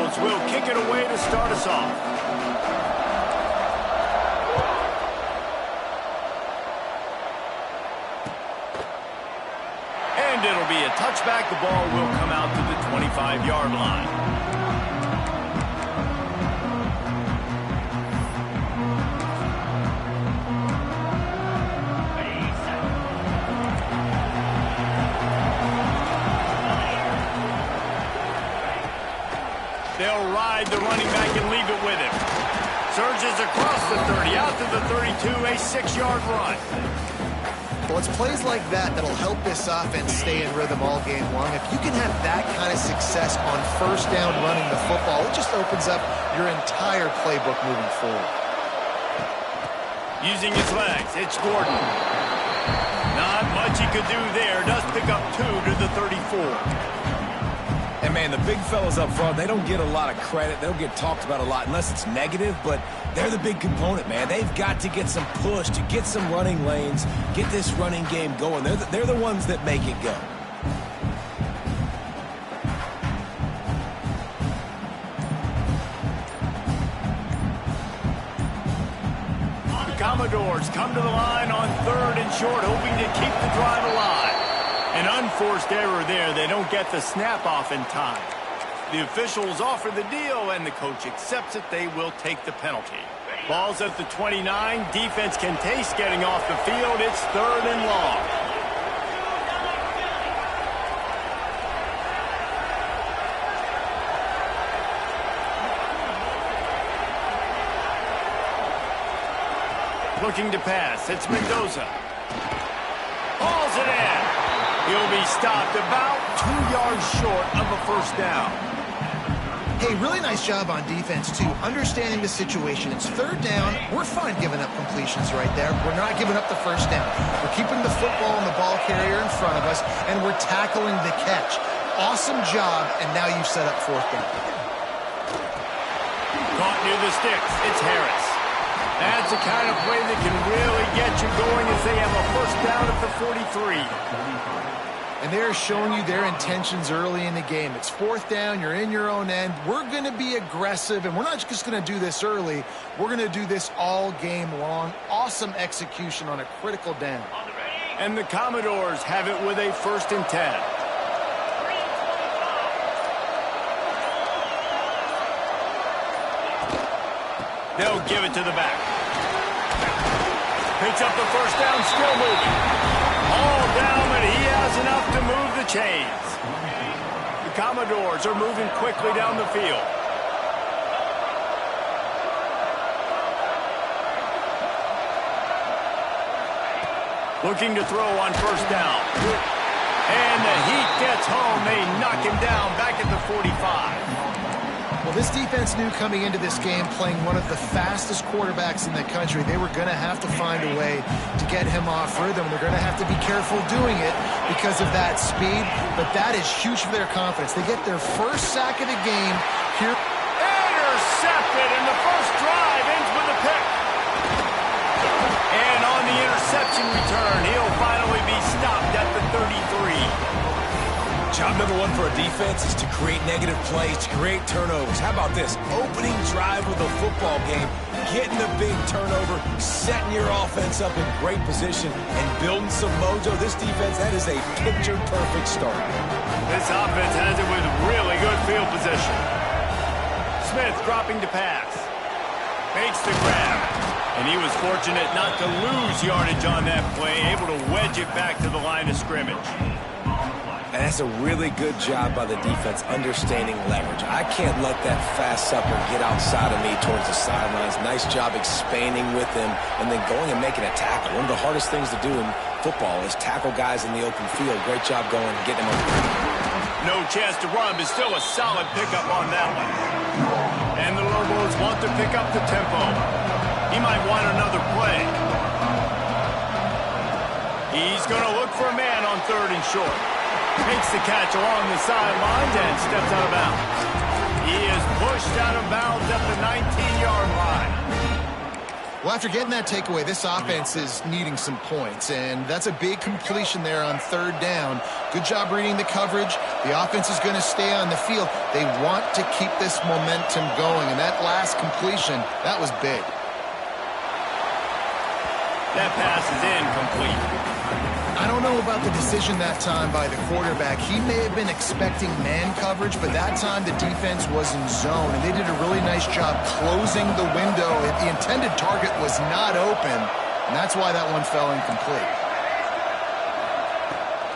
Cardinals will kick it away to start us off. And it'll be a touchback. The ball will come out to the 25-yard line. They'll ride the running back and leave it with him. Surges across the 30, out to the 32, a 6-yard run. Well, it's plays like that that'll help this offense stay in rhythm all game long. If you can have that kind of success on first down running the football, it just opens up your entire playbook moving forward. Using his legs, it's Gordon. Not much he could do there. Does pick up 2 to the 34. And, man, the big fellas up front, they don't get a lot of credit. They don't get talked about a lot unless it's negative, but they're the big component, man. They've got to get some push, to get some running lanes, get this running game going. They're the ones that make it go. The Commodores come to the line on 3rd and short, hoping to keep the drive alive. An unforced error there. They don't get the snap off in time. The officials offer the deal, and the coach accepts it. They will take the penalty. Ball's at the 29. Defense can taste getting off the field. It's 3rd and long. Looking to pass. It's Mendoza. Hauls it in. He'll be stopped about 2 yards short of a first down. Hey, really nice job on defense, too, understanding the situation. It's 3rd down. We're fine giving up completions right there. We're not giving up the first down. We're keeping the football and the ball carrier in front of us, and we're tackling the catch. Awesome job, and now you've set up 4th down. Caught near the sticks. It's Harris. That's the kind of play that can really get you going as they have a first down at the 43. And they're showing you their intentions early in the game. It's 4th down. You're in your own end. We're going to be aggressive, and we're not just going to do this early. We're going to do this all game long. Awesome execution on a critical down. And the Commodores have it with a 1st and 10. They'll give it to the back. Picks up the first down, still moving. All down, but he has enough to move the chains. The Commodores are moving quickly down the field. Looking to throw on first down. And the heat gets home. They knock him down back at the 45. Well, this defense knew coming into this game, playing one of the fastest quarterbacks in the country, they were going to have to find a way to get him off rhythm. They're going to have to be careful doing it because of that speed, but that is huge for their confidence. They get their first sack of the game here. Intercepted, and the first drive ends with a pick. And on the interception return, he'll finally be stopped at the 33. Job number 1 for a defense is to create negative plays, to create turnovers. How about this? Opening drive with a football game, getting the big turnover, setting your offense up in great position, and building some mojo. This defense, that is a picture-perfect start. This offense has it with really good field position. Smith dropping to pass. Makes the grab. And he was fortunate not to lose yardage on that play, able to wedge it back to the line of scrimmage. And that's a really good job by the defense understanding leverage. I can't let that fast sucker get outside of me towards the sidelines. Nice job expanding with him and then going and making a tackle. One of the hardest things to do in football is tackle guys in the open field. Great job going and getting him on the ground. No chance to run, but still a solid pickup on that one. And the Lobos want to pick up the tempo. He might want another play. He's going to look for a man on 3rd and short. Makes the catch along the sidelines and steps out of bounds. He is pushed out of bounds at the 19-yard line. Well, after getting that takeaway, this offense is needing some points, and that's a big completion there on third down. Good job reading the coverage. The offense is going to stay on the field. They want to keep this momentum going, and that last completion, that was big. That pass is incomplete. I don't know about the decision that time by the quarterback. He may have been expecting man coverage, but that time the defense was in zone, and they did a really nice job closing the window. The intended target was not open, and that's why that one fell incomplete.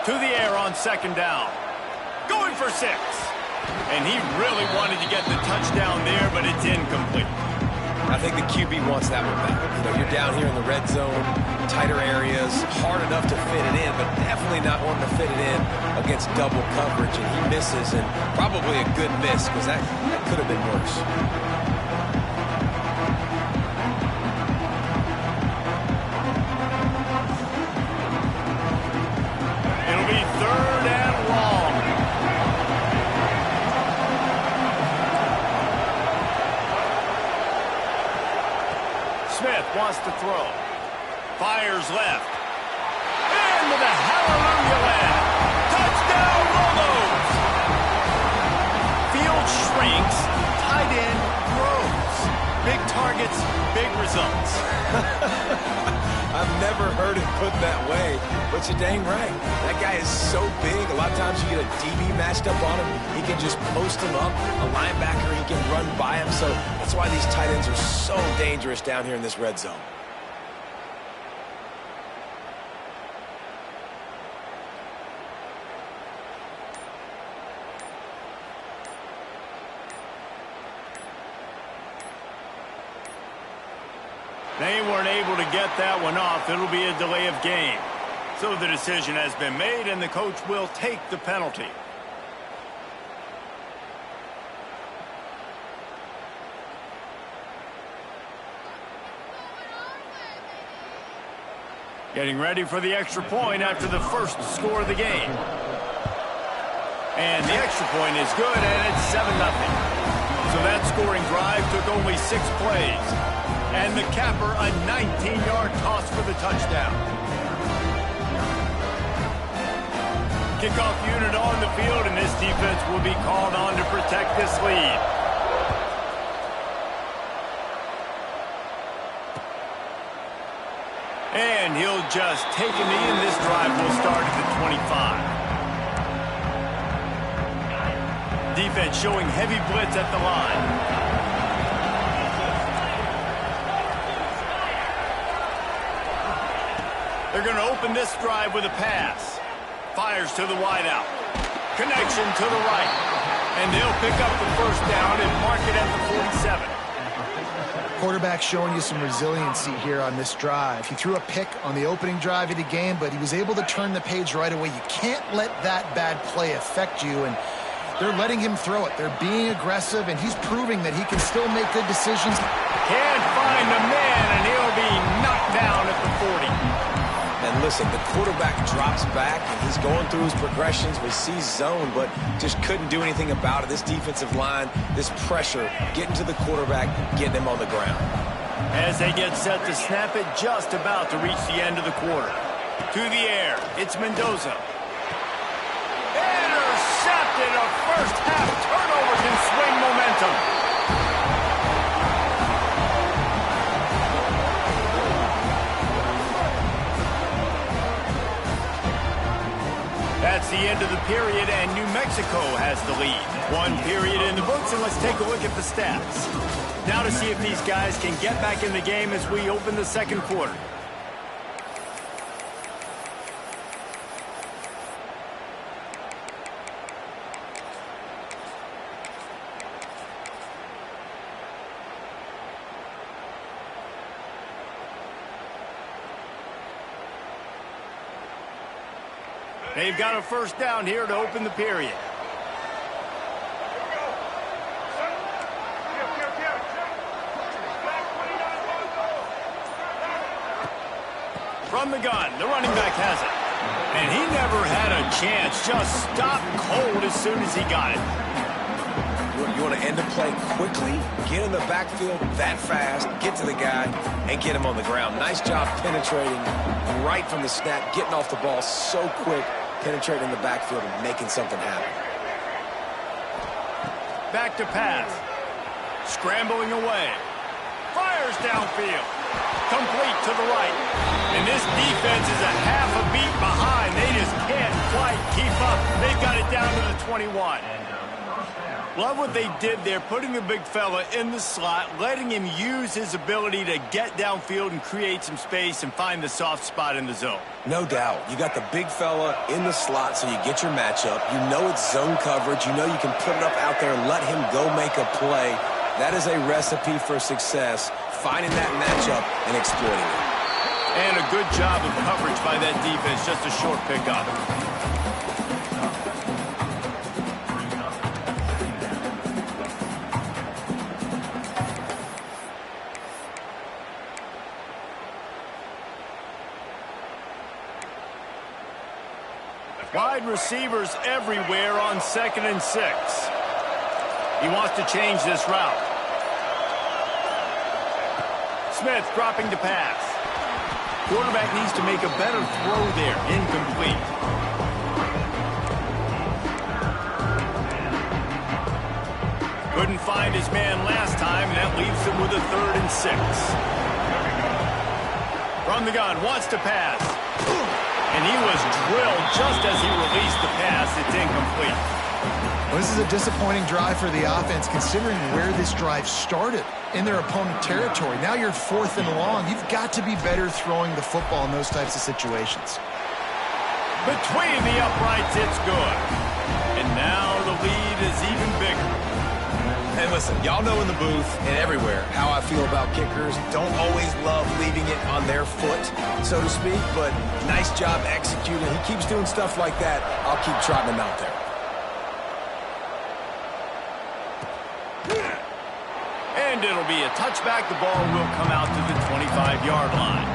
To the air on second down. Going for 6. And he really wanted to get the touchdown there, but it's incomplete. I think the QB wants that one back. You know, you're down here in the red zone, tighter areas, hard enough to fit it in, but definitely not wanting to fit it in against double coverage, and he misses, and probably a good miss, because that could have been worse. It'll be 3rd and long. Smith wants to throw. Fires left. Into the hallelujah land. Touchdown, Rolos! Field shrinks. Tight end grows. Big targets, big results. I've never heard it put that way, but you're dang right. That guy is so big. A lot of times you get a DB matched up on him. He can just post him up. A linebacker, he can run by him. So that's why these tight ends are so dangerous down here in this red zone. They weren't able to get that one off. It'll be a delay of game. So the decision has been made, and the coach will take the penalty. Getting ready for the extra point after the first score of the game. And the extra point is good, and it's 7-0. So that scoring drive took only 6 plays. And the capper, a 19-yard toss for the touchdown. Kickoff unit on the field, and this defense will be called on to protect this lead. And he'll just take a knee, and this drive will start at the 25. Defense showing heavy blitz at the line. They're going to open this drive with a pass. Fires to the wideout. Connection to the right. And they'll pick up the first down and mark it at the 47. Quarterback showing you some resiliency here on this drive. He threw a pick on the opening drive of the game, but he was able to turn the page right away. You can't let that bad play affect you, and they're letting him throw it. They're being aggressive, and he's proving that he can still make good decisions. Can't find a man, and he'll be knocked down at the 40. And listen, the quarterback drops back, and he's going through his progressions. We see zone, but just couldn't do anything about it. This defensive line, this pressure, getting to the quarterback, getting him on the ground. As they get set to snap it, just about to reach the end of the quarter. To the air, it's Mendoza. Intercepted. A first-half turnover can swing momentum. That's the end of the period, and New Mexico has the lead. 1 period in the books, and let's take a look at the stats. Now to see if these guys can get back in the game as we open the second quarter. They've got a first down here to open the period. From the gun, the running back has it. And he never had a chance, just stopped cold as soon as he got it. You want to end the play quickly, get in the backfield that fast, get to the guy, and get him on the ground. Nice job penetrating right from the snap, getting off the ball so quick, penetrating the backfield and making something happen. Back to pass. Scrambling away. Fires downfield. Complete to the right. And this defense is a half a beat behind. They just can't quite keep up. They've got it down to the 21. Love what they did there, putting the big fella in the slot, letting him use his ability to get downfield and create some space and find the soft spot in the zone. No doubt. You got the big fella in the slot, so you get your matchup. You know it's zone coverage. You know you can put it up out there and let him go make a play. That is a recipe for success, finding that matchup and exploiting it. And a good job of coverage by that defense, just a short pickup. Wide receivers everywhere on 2nd and 6. He wants to change this route. Smith dropping to pass. Quarterback needs to make a better throw there. Incomplete. Couldn't find his man last time, and that leaves him with a 3rd and 6. From the gun, wants to pass. And he was drilled just as he released the pass. It's incomplete. Well, this is a disappointing drive for the offense, considering where this drive started, in their opponent territory. Now you're 4th and long. You've got to be better throwing the football in those types of situations. Between the uprights, it's good. And now the lead is even bigger. And listen, y'all know in the booth and everywhere how I feel about kickers. Don't always love leaving it on their foot, so to speak, but nice job executing. He keeps doing stuff like that. I'll keep trotting him out there. And it'll be a touchback. The ball will come out to the 25-yard line.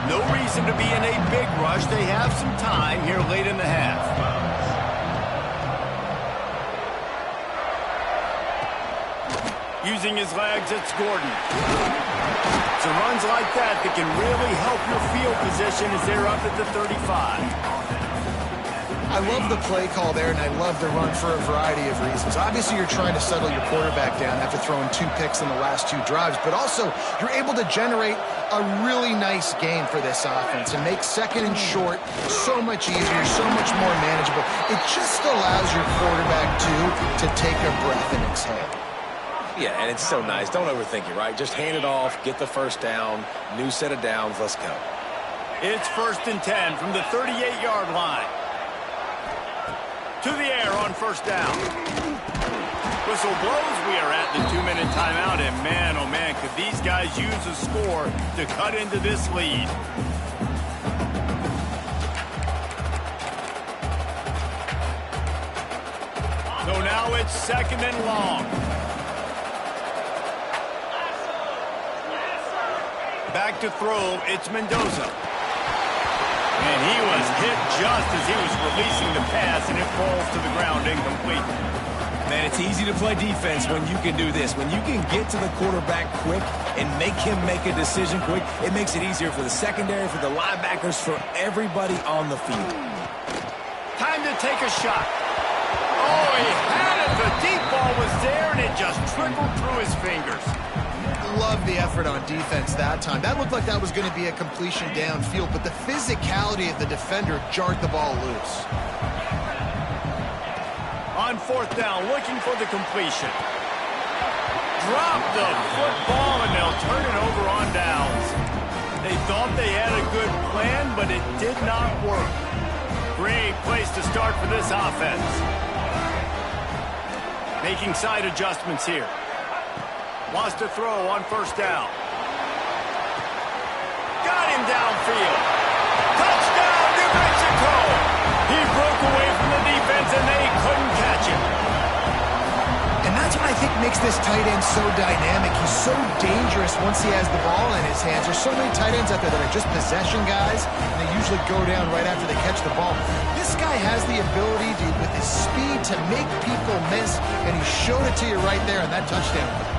No reason to be in a big rush. They have some time here late in the half. Using his legs, it's Gordon. So runs like that can really help your field position as they're up at the 35. I love the play call there, and I love the run for a variety of reasons. Obviously, you're trying to settle your quarterback down after throwing 2 picks in the last 2 drives, but also you're able to generate a really nice game for this offense and make 2nd and short so much easier, so much more manageable. It just allows your quarterback to take a breath and exhale. Yeah, and it's so nice. Don't overthink it, right? Just hand it off, get the first down, new set of downs, let's go. It's 1st and 10 from the 38-yard line. To the air on 1st down. Whistle blows. We are at the 2-minute timeout, and man, oh man, could these guys use a score to cut into this lead. So now it's 2nd and long. Back to throw, it's Mendoza. And he was hit just as he was releasing the pass, and it falls to the ground incomplete. Man, it's easy to play defense when you can do this. When you can get to the quarterback quick and make him make a decision quick, it makes it easier for the secondary, for the linebackers, for everybody on the field. Time to take a shot. Oh, he had it. The deep ball was there, and it just trickled through his fingers. Love the effort on defense that time. That looked like that was going to be a completion downfield, but the physicality of the defender jarred the ball loose. On 4th down, looking for the completion. Drop the football, and they'll turn it over on downs. They thought they had a good plan, but it did not work. Great place to start for this offense. Making side adjustments here. Wants to throw on 1st down. Got him downfield. Touchdown, New Mexico! He broke away from the defense, and they couldn't catch him. And that's what I think makes this tight end so dynamic. He's so dangerous once he has the ball in his hands. There's so many tight ends out there that are just possession guys, and they usually go down right after they catch the ball. This guy has the ability to, with his speed, to make people miss, and he showed it to you right there on that touchdown.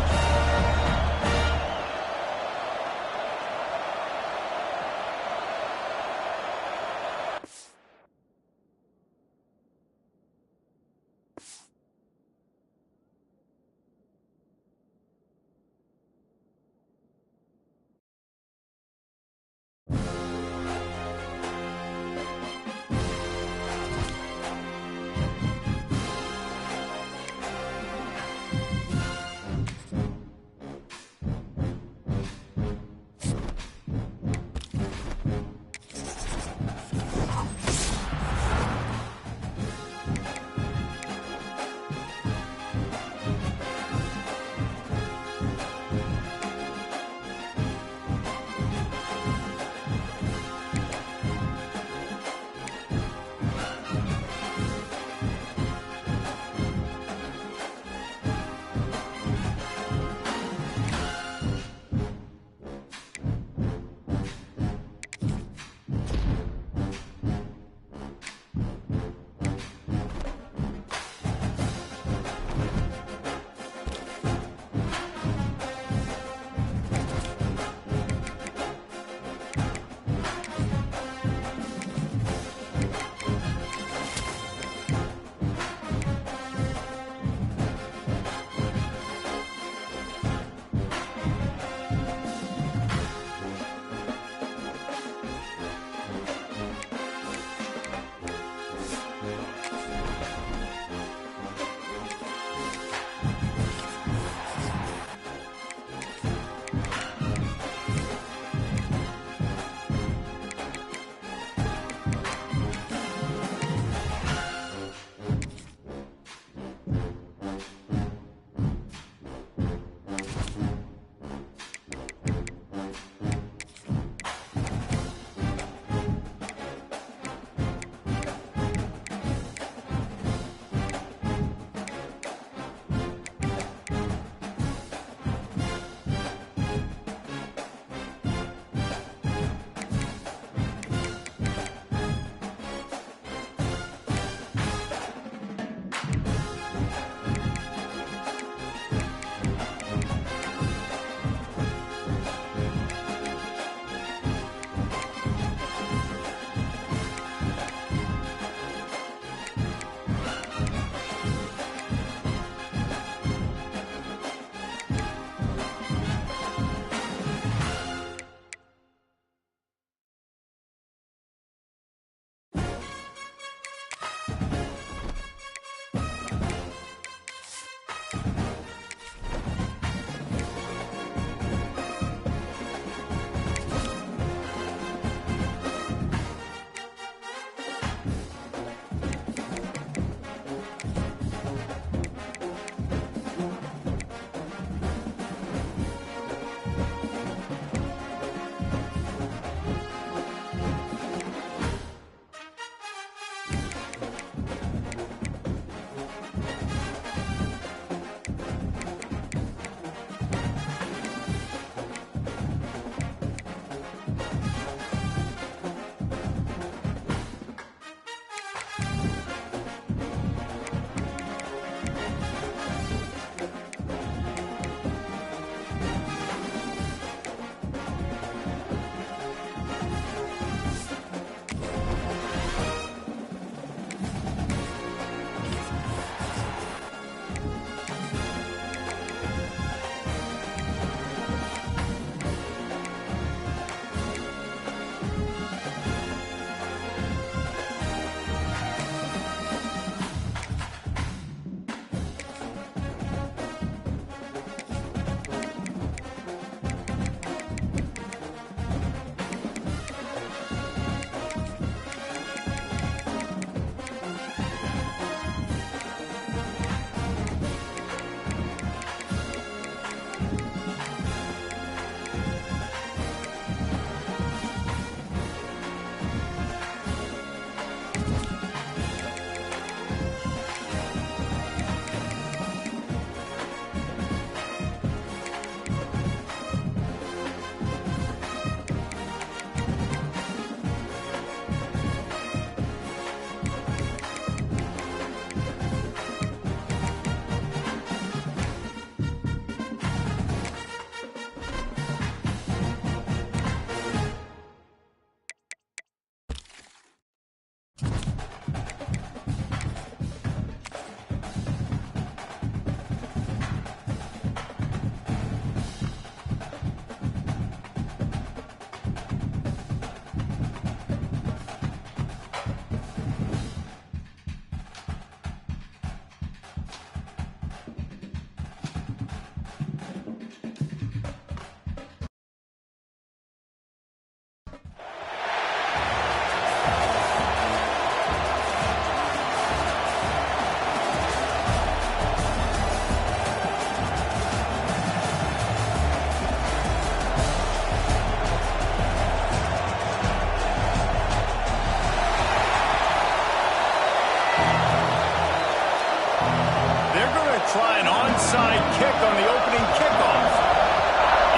try an onside kick on the opening kickoff.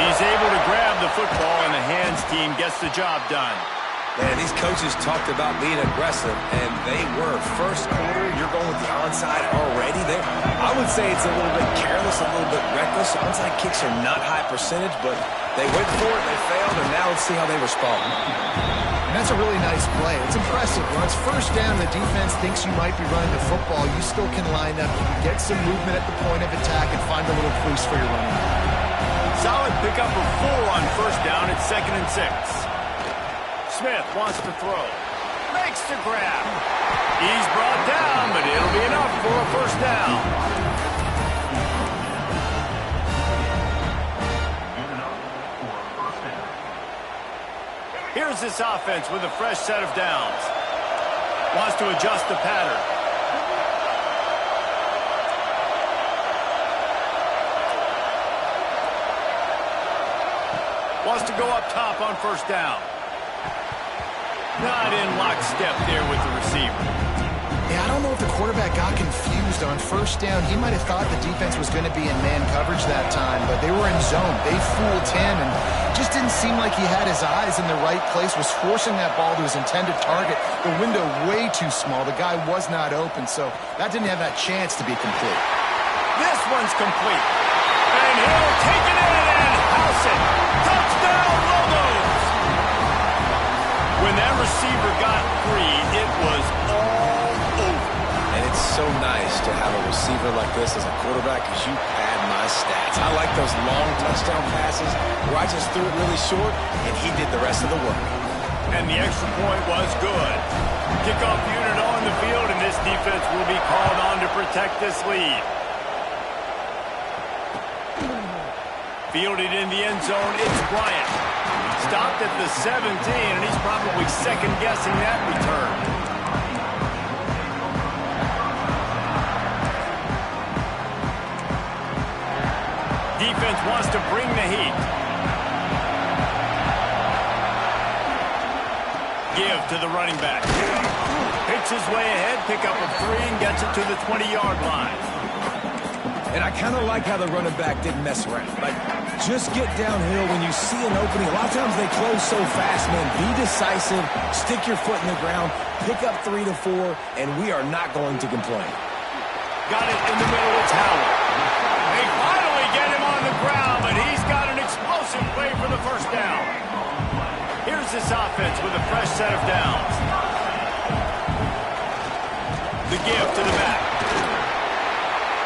He's able to grab the football, and the hands team gets the job done. Man, these coaches talked about being aggressive, and they were. First quarter, you're going with the onside already. I would say it's a little bit careless, a little bit reckless. Onside kicks are not high percentage, but they went for it, they failed, and now let's see how they respond. And that's a really nice play. It's impressive. When it's first down, the defense thinks you might be running the football. You still can line up. You can get some movement at the point of attack and find a little crease for your running back. Solid pickup of 4 on first down. It's 2nd and 6. Smith wants to throw. Makes the grab. He's brought down, but it'll be enough for a first down. Here's this offense with a fresh set of downs. Wants to adjust the pattern. Wants to go up top on first down. Not in lockstep there with the receiver. Yeah, I don't know if the quarterback got confused on first down. He might have thought the defense was going to be in man coverage that time, but they were in zone. They fooled him, and just didn't seem like he had his eyes in the right place, was forcing that ball to his intended target. The window way too small. The guy was not open, so that didn't have that chance to be complete. This one's complete. And he'll take it in and house it. Touchdown, Logos! When that receiver got free, it was all over. And it's so nice to have a receiver like this as a quarterback because you pad my stats. I like those long touchdown passes where I just threw it really short and he did the rest of the work. And the extra point was good. Kickoff unit on the field, and this defense will be called on to protect this lead. Fielded in the end zone, it's Bryant. Stopped at the 17, and he's probably second-guessing that return. Defense wants to bring the heat. Give to the running back. Picks his way ahead, pick up a 3, and gets it to the 20-yard line. And I kind of like how the running back didn't mess around. Like, just get downhill when you see an opening. A lot of times they close so fast, man. Be decisive, stick your foot in the ground, pick up 3 to 4, and we are not going to complain. Got it in the middle, it's Howard. They finally get him on the ground, but he's got an explosive play for the first down. Here's this offense with a fresh set of downs. The give to the back.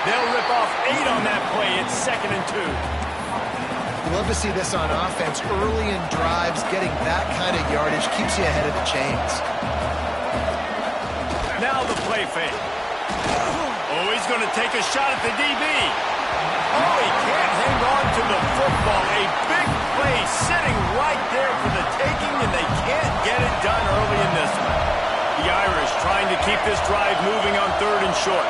They'll rip off 8 on that play. It's 2nd and 2. You love to see this on offense. Early in drives, getting that kind of yardage keeps you ahead of the chains. Now the play fake. Oh, he's going to take a shot at the DB. Oh, he can't hang on to the football. A big play sitting right there for the taking, and they can't get it done early in this one. The Irish trying to keep this drive moving on 3rd and short.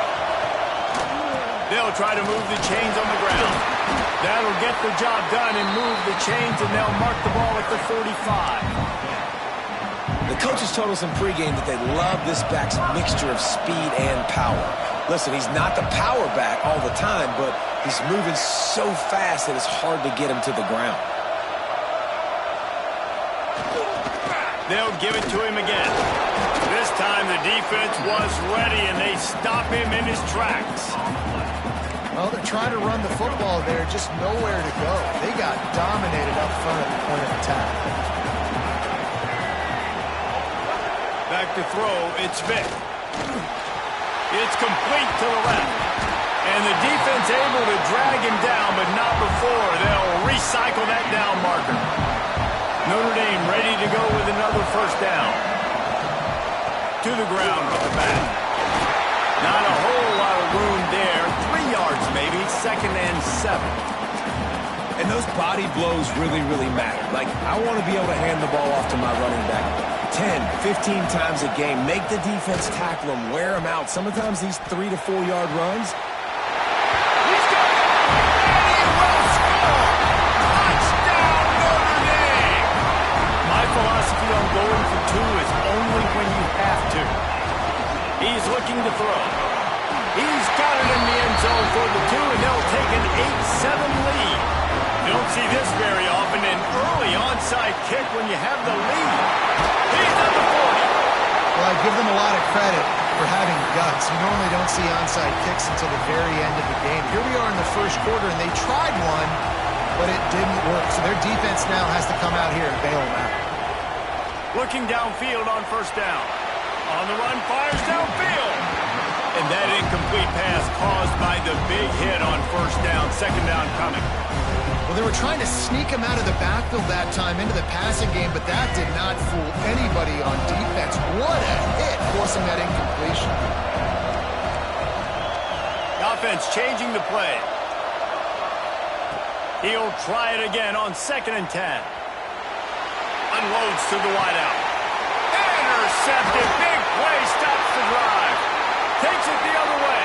They'll try to move the chains on the ground. That'll get the job done and move the chains, and they'll mark the ball at the 45. The coaches told us in pregame that they love this back's mixture of speed and power. Listen, he's not the power back all the time, but he's moving so fast that it's hard to get him to the ground. They'll give it to him again. This time the defense was ready, and they stop him in his tracks. Well, they're trying to run the football there, just nowhere to go. They got dominated up front at the point of attack. Back to throw, it's Vick. It's complete to the left. And the defense able to drag him down, but not before. They'll recycle that down marker. Notre Dame ready to go with another first down. To the ground with the back. Not a whole lot of room there. 3 yards maybe, 2nd and 7. And those body blows really, really matter. Like, I want to be able to hand the ball off to my running back 10, 15 times a game. Make the defense tackle them, wear them out. Sometimes these 3 to 4 yard runs. He's got it! And he will score! Touchdown, Notre Dame! My philosophy on going for 2 is only when you have to. He's looking to throw. He's got it in the end zone for the 2. onside kick when you have the lead. He's at the 40. Well, I give them a lot of credit for having guts. You normally don't see onside kicks until the very end of the game. Here we are in the first quarter, and they tried one, but it didn't work. So their defense now has to come out here and bail them out. Looking downfield on first down. On the run, fires downfield. And that incomplete pass caused by the big hit on first down. Second down coming. Well, they were trying to sneak him out of the backfield that time into the passing game, but that did not fool anybody on defense. What a hit, forcing that incompletion. Offense changing the play. He'll try it again on 2nd and 10. Unloads to the wideout. Intercepted. Big play. Stops the drive. Takes it the other way.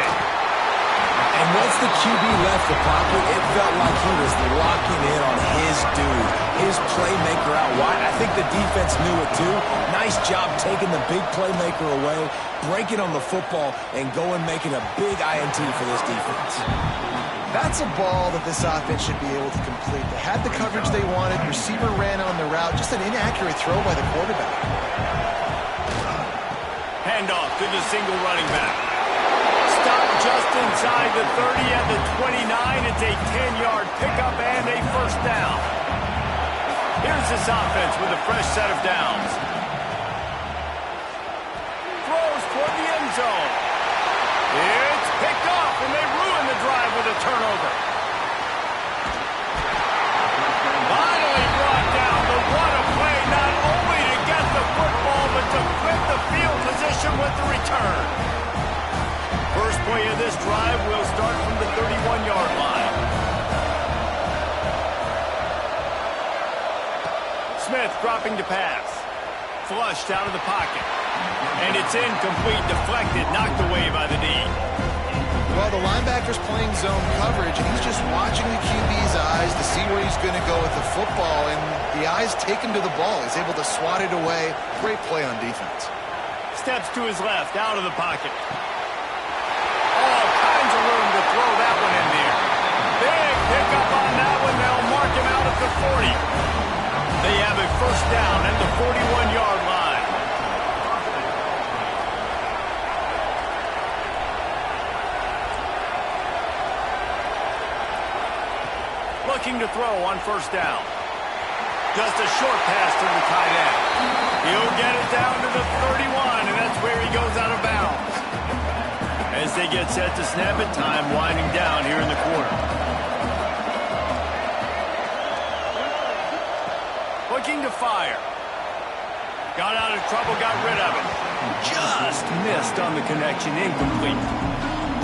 And once the QB left the pocket, it felt like he was locking in on his dude, his playmaker out wide. I think the defense knew it too. Nice job taking the big playmaker away, breaking on the football, and going making a big INT for this defense. That's a ball that this offense should be able to complete. They had the coverage they wanted. Receiver ran on the route. Just an inaccurate throw by the quarterback. Handoff to the single running back. Stop just inside the 30 at the 29. It's a 10-yard pickup and a first down. Here's this offense with a fresh set of downs. Throws toward the end zone. It's picked off, and they ruin the drive with a turnover. Finally brought down. But what a play, not only to get the football, but to flip the field position with the return. First play of this drive will start from the 31-yard line. Smith dropping to pass. Flushed out of the pocket. And it's incomplete, deflected, knocked away by the D. Well, the linebacker's playing zone coverage, and he's just watching the QB's eyes to see where he's going to go with the football, and the eyes take him to the ball. He's able to swat it away. Great play on defense. Steps to his left, out of the pocket. All kinds of room to throw that one in there. Big pickup on that one. They'll mark him out at the 40. They have a first down at the 41-yard line. Looking to throw on first down. Just a short pass to the tight end. He'll get it down to the 31, and that's where he goes out of bounds. As they get set to snap it, time winding down here in the quarter. Looking to fire. Got out of trouble, got rid of it. Just missed on the connection, incomplete.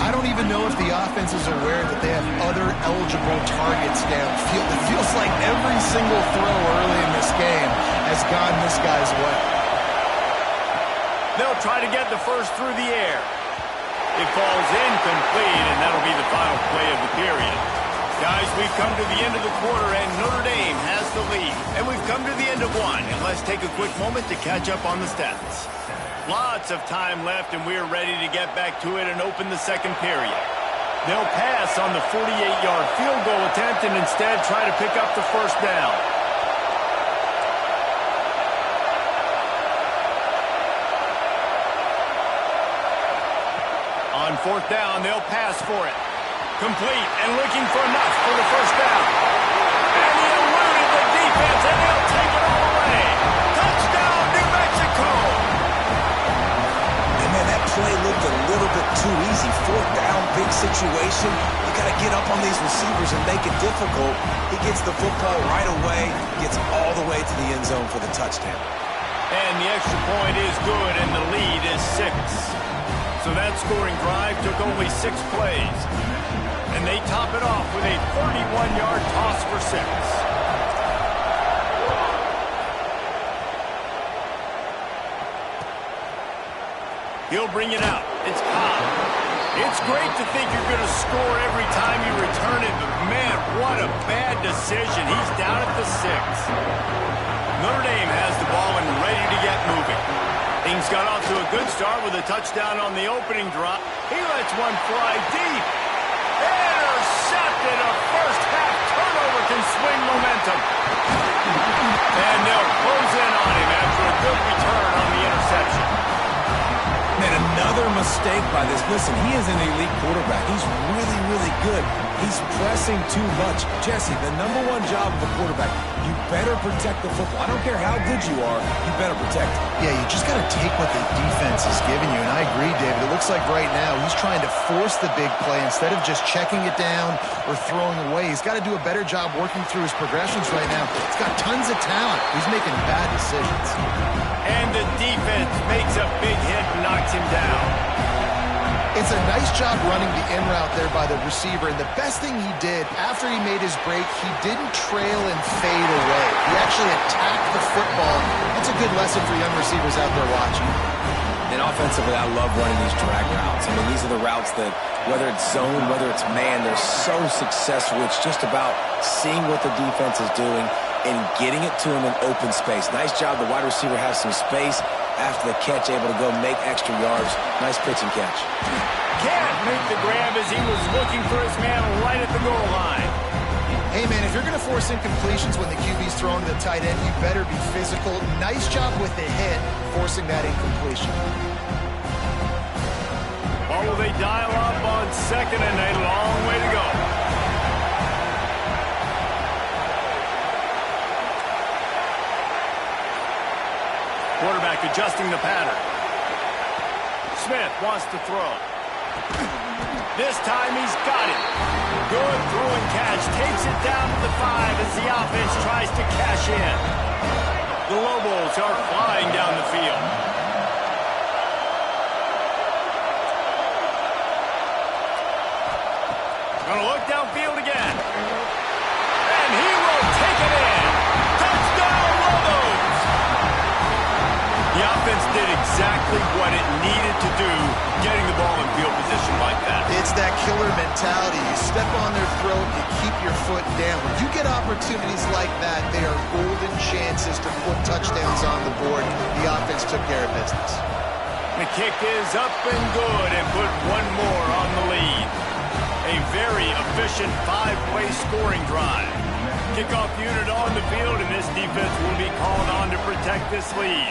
I don't even know if the offense is aware that they have other eligible targets downfield. It feels like every single throw early in this game has gone this guy's way. They'll try to get the first through the air. It falls incomplete, and that'll be the final play of the period. Guys, we've come to the end of the quarter, and Notre Dame has the lead. And we've come to the end of one, and let's take a quick moment to catch up on the stats. Lots of time left, and we're ready to get back to it and open the second period. They'll pass on the 48-yard field goal attempt and instead try to pick up the first down. On fourth down, they'll pass for it. Complete and looking for enough for the first down. And he eluded the defense, and they'll take it all away. Touchdown, New Mexico! And man, that play looked a little bit too easy. Fourth down, big situation. You got to get up on these receivers and make it difficult. He gets the football right away, gets all the way to the end zone for the touchdown. And the extra point is good, and the lead is 6. So that scoring drive took only 6 plays. And they top it off with a 31-yard toss for 6. He'll bring it out. It's Cobb. It's great to think you're going to score every time you return it, but man, what a bad decision. He's down at the 6. Notre Dame has the ball and ready to get moving. Things got off to a good start with a touchdown on the opening drop. He lets one fly deep. Intercepted. A first half turnover can swing momentum. And they'll mistake by this. Listen, he is an elite quarterback. He's really, really good. He's pressing too much. Jesse, the #1 job of a quarterback, you better protect the football. I don't care how good you are, you better protect it. Yeah, you just got to take what the defense is giving you. And I agree, David. It looks like right now he's trying to force the big play instead of just checking it down or throwing away. He's got to do a better job working through his progressions right now. He's got tons of talent. He's making bad decisions. And the defense makes a big hit and knocks him down. It's a nice job running the in route there by the receiver. And the best thing he did after he made his break, he didn't trail and fade away. He actually attacked the football. That's a good lesson for young receivers out there watching. And offensively, I love running these drag routes. I mean, these are the routes that, whether it's zone, whether it's man, they're so successful. It's just about seeing what the defense is doing and getting it to him in open space. Nice job. The wide receiver has some space after the catch, able to go make extra yards. Nice pitch and catch. Can't make the grab as he was looking for his man right at the goal line. Hey, man, if you're going to force incompletions when the QB's throwing to the tight end, you better be physical. Nice job with the hit, forcing that incompletion. Or will they dial up on second and a long way to go? Quarterback adjusting the pattern. Smith wants to throw. This time he's got it. Good throw and catch. Takes it down to the 5 as the offense tries to cash in. The Lobos are flying down the field. Gonna look downfield again. And he will take it in. Touchdown, Lobos! The offense did exactly what it needed to do, getting the ball in field position like that. It's that killer mentality. You step on their throat, you keep your foot down. When you get opportunities like that, they are golden chances to put touchdowns on the board. The offense took care of business. The kick is up and good and put one more on the lead. A very efficient 5-play scoring drive. Kickoff unit on the field, and this defense will be called on to protect this lead.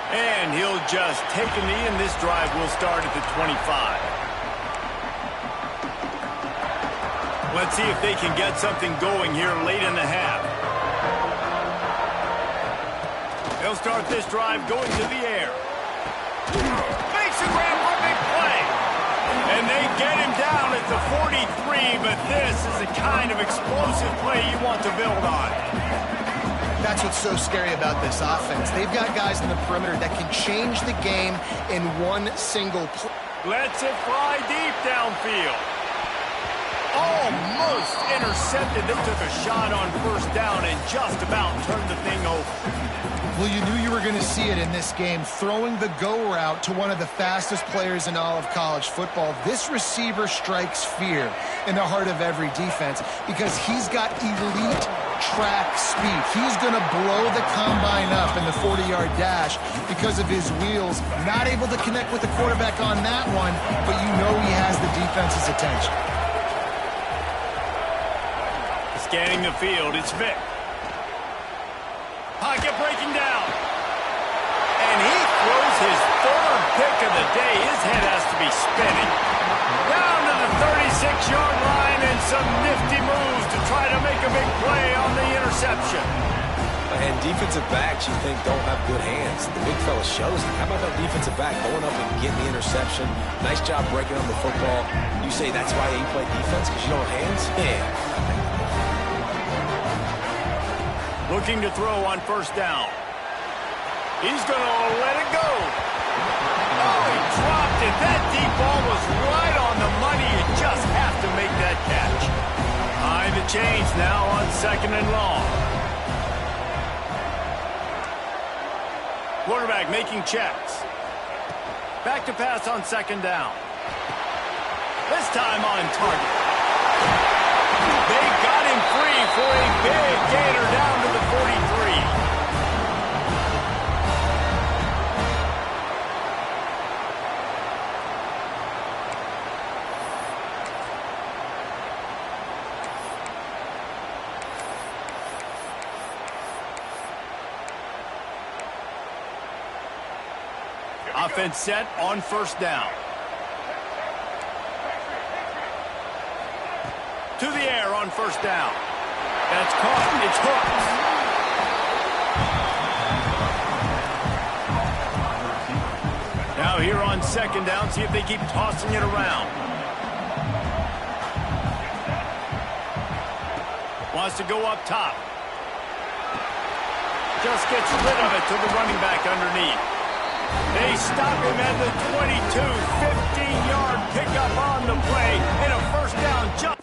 And he'll just take a knee, and this drive will start at the 25. Let's see if they can get something going here late in the half. They'll start this drive going to the air. Makes a grab for a big play. And they get him down at the 43, but this is the kind of explosive play you want to build on. That's what's so scary about this offense. They've got guys in the perimeter that can change the game in one single play. Lets it fly deep downfield. Almost intercepted. They took a shot on first down and just about turned the thing over. Well, you knew you were going to see it in this game, throwing the go route to one of the fastest players in all of college football. This receiver strikes fear in the heart of every defense because he's got elite track speed. He's going to blow the combine up in the 40-yard dash because of his wheels. Not able to connect with the quarterback on that one, but you know he has the defense's attention. Scanning the field, it's Vick. Pocket breaking down. And he throws his third pick of the day. His head has to be spinning. Down to the 36-yard line and some nifty moves to try to make a big play on the interception. And defensive backs, you think, don't have good hands. The big fella shows it. How about that defensive back going up and getting the interception? Nice job breaking on the football. You say that's why you play defense, because you don't have hands? Yeah. Looking to throw on first down. He's going to let it go. Oh, he dropped it. That deep ball was right on the money. You just have to make that catch. Behind the chains now on second and long. Quarterback making checks. Back to pass on second down. This time on target. They got him free for a big gainer down to the 43. Offense set on first down. To the air on first down. That's caught. It's hooked. Now here on second down, see if they keep tossing it around. Wants to go up top. Just gets rid of it to the running back underneath. They stop him at the 22, 15-yard pickup on the play, and a first down jump.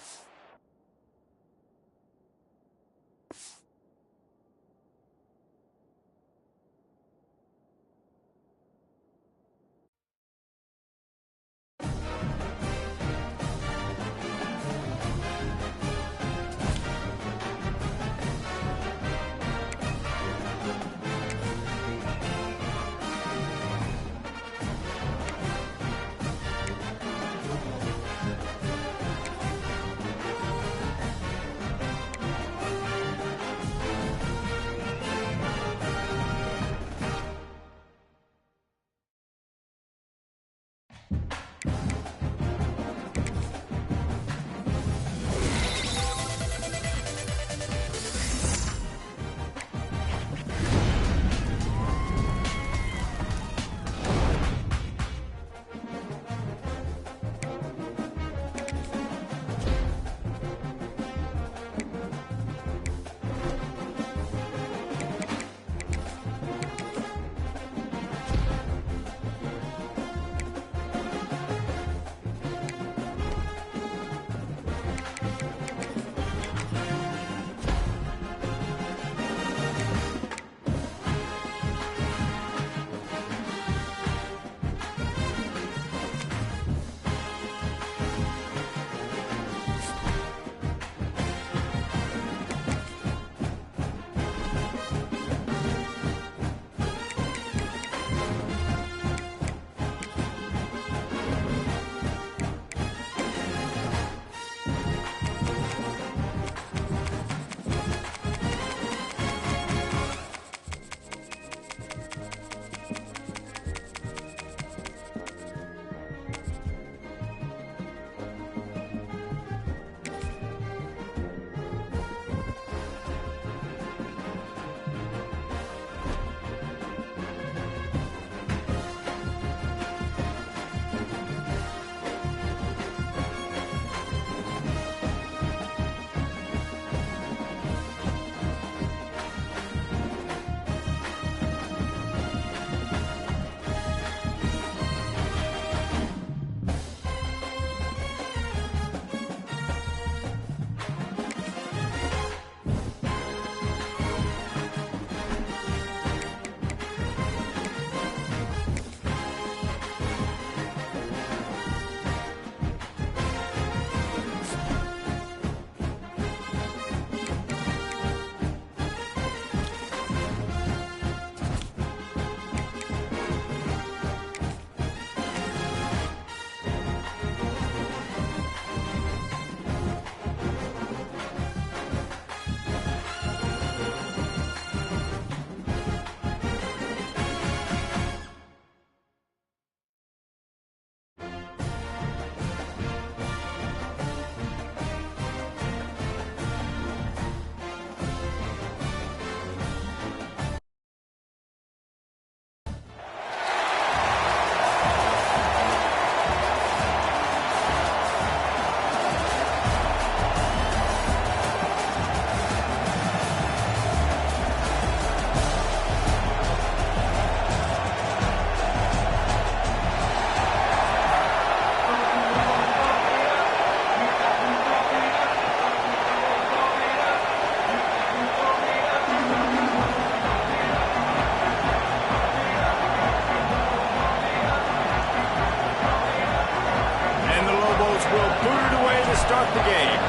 start the game.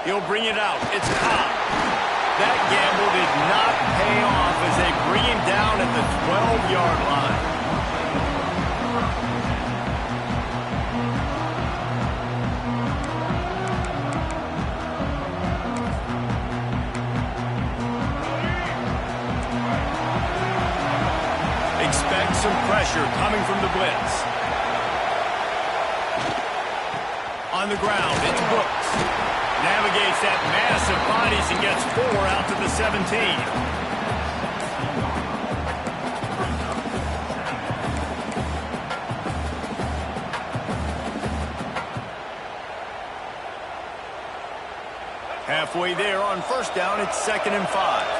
He'll bring it out. It's Cobb. That gamble did not pay off as they bring him down at the 12-yard line. some pressure coming from the blitz. On the ground, it's Brooks. Navigates that mass of bodies and gets 4 out to the 17. Halfway there on first down, it's 2nd and 5.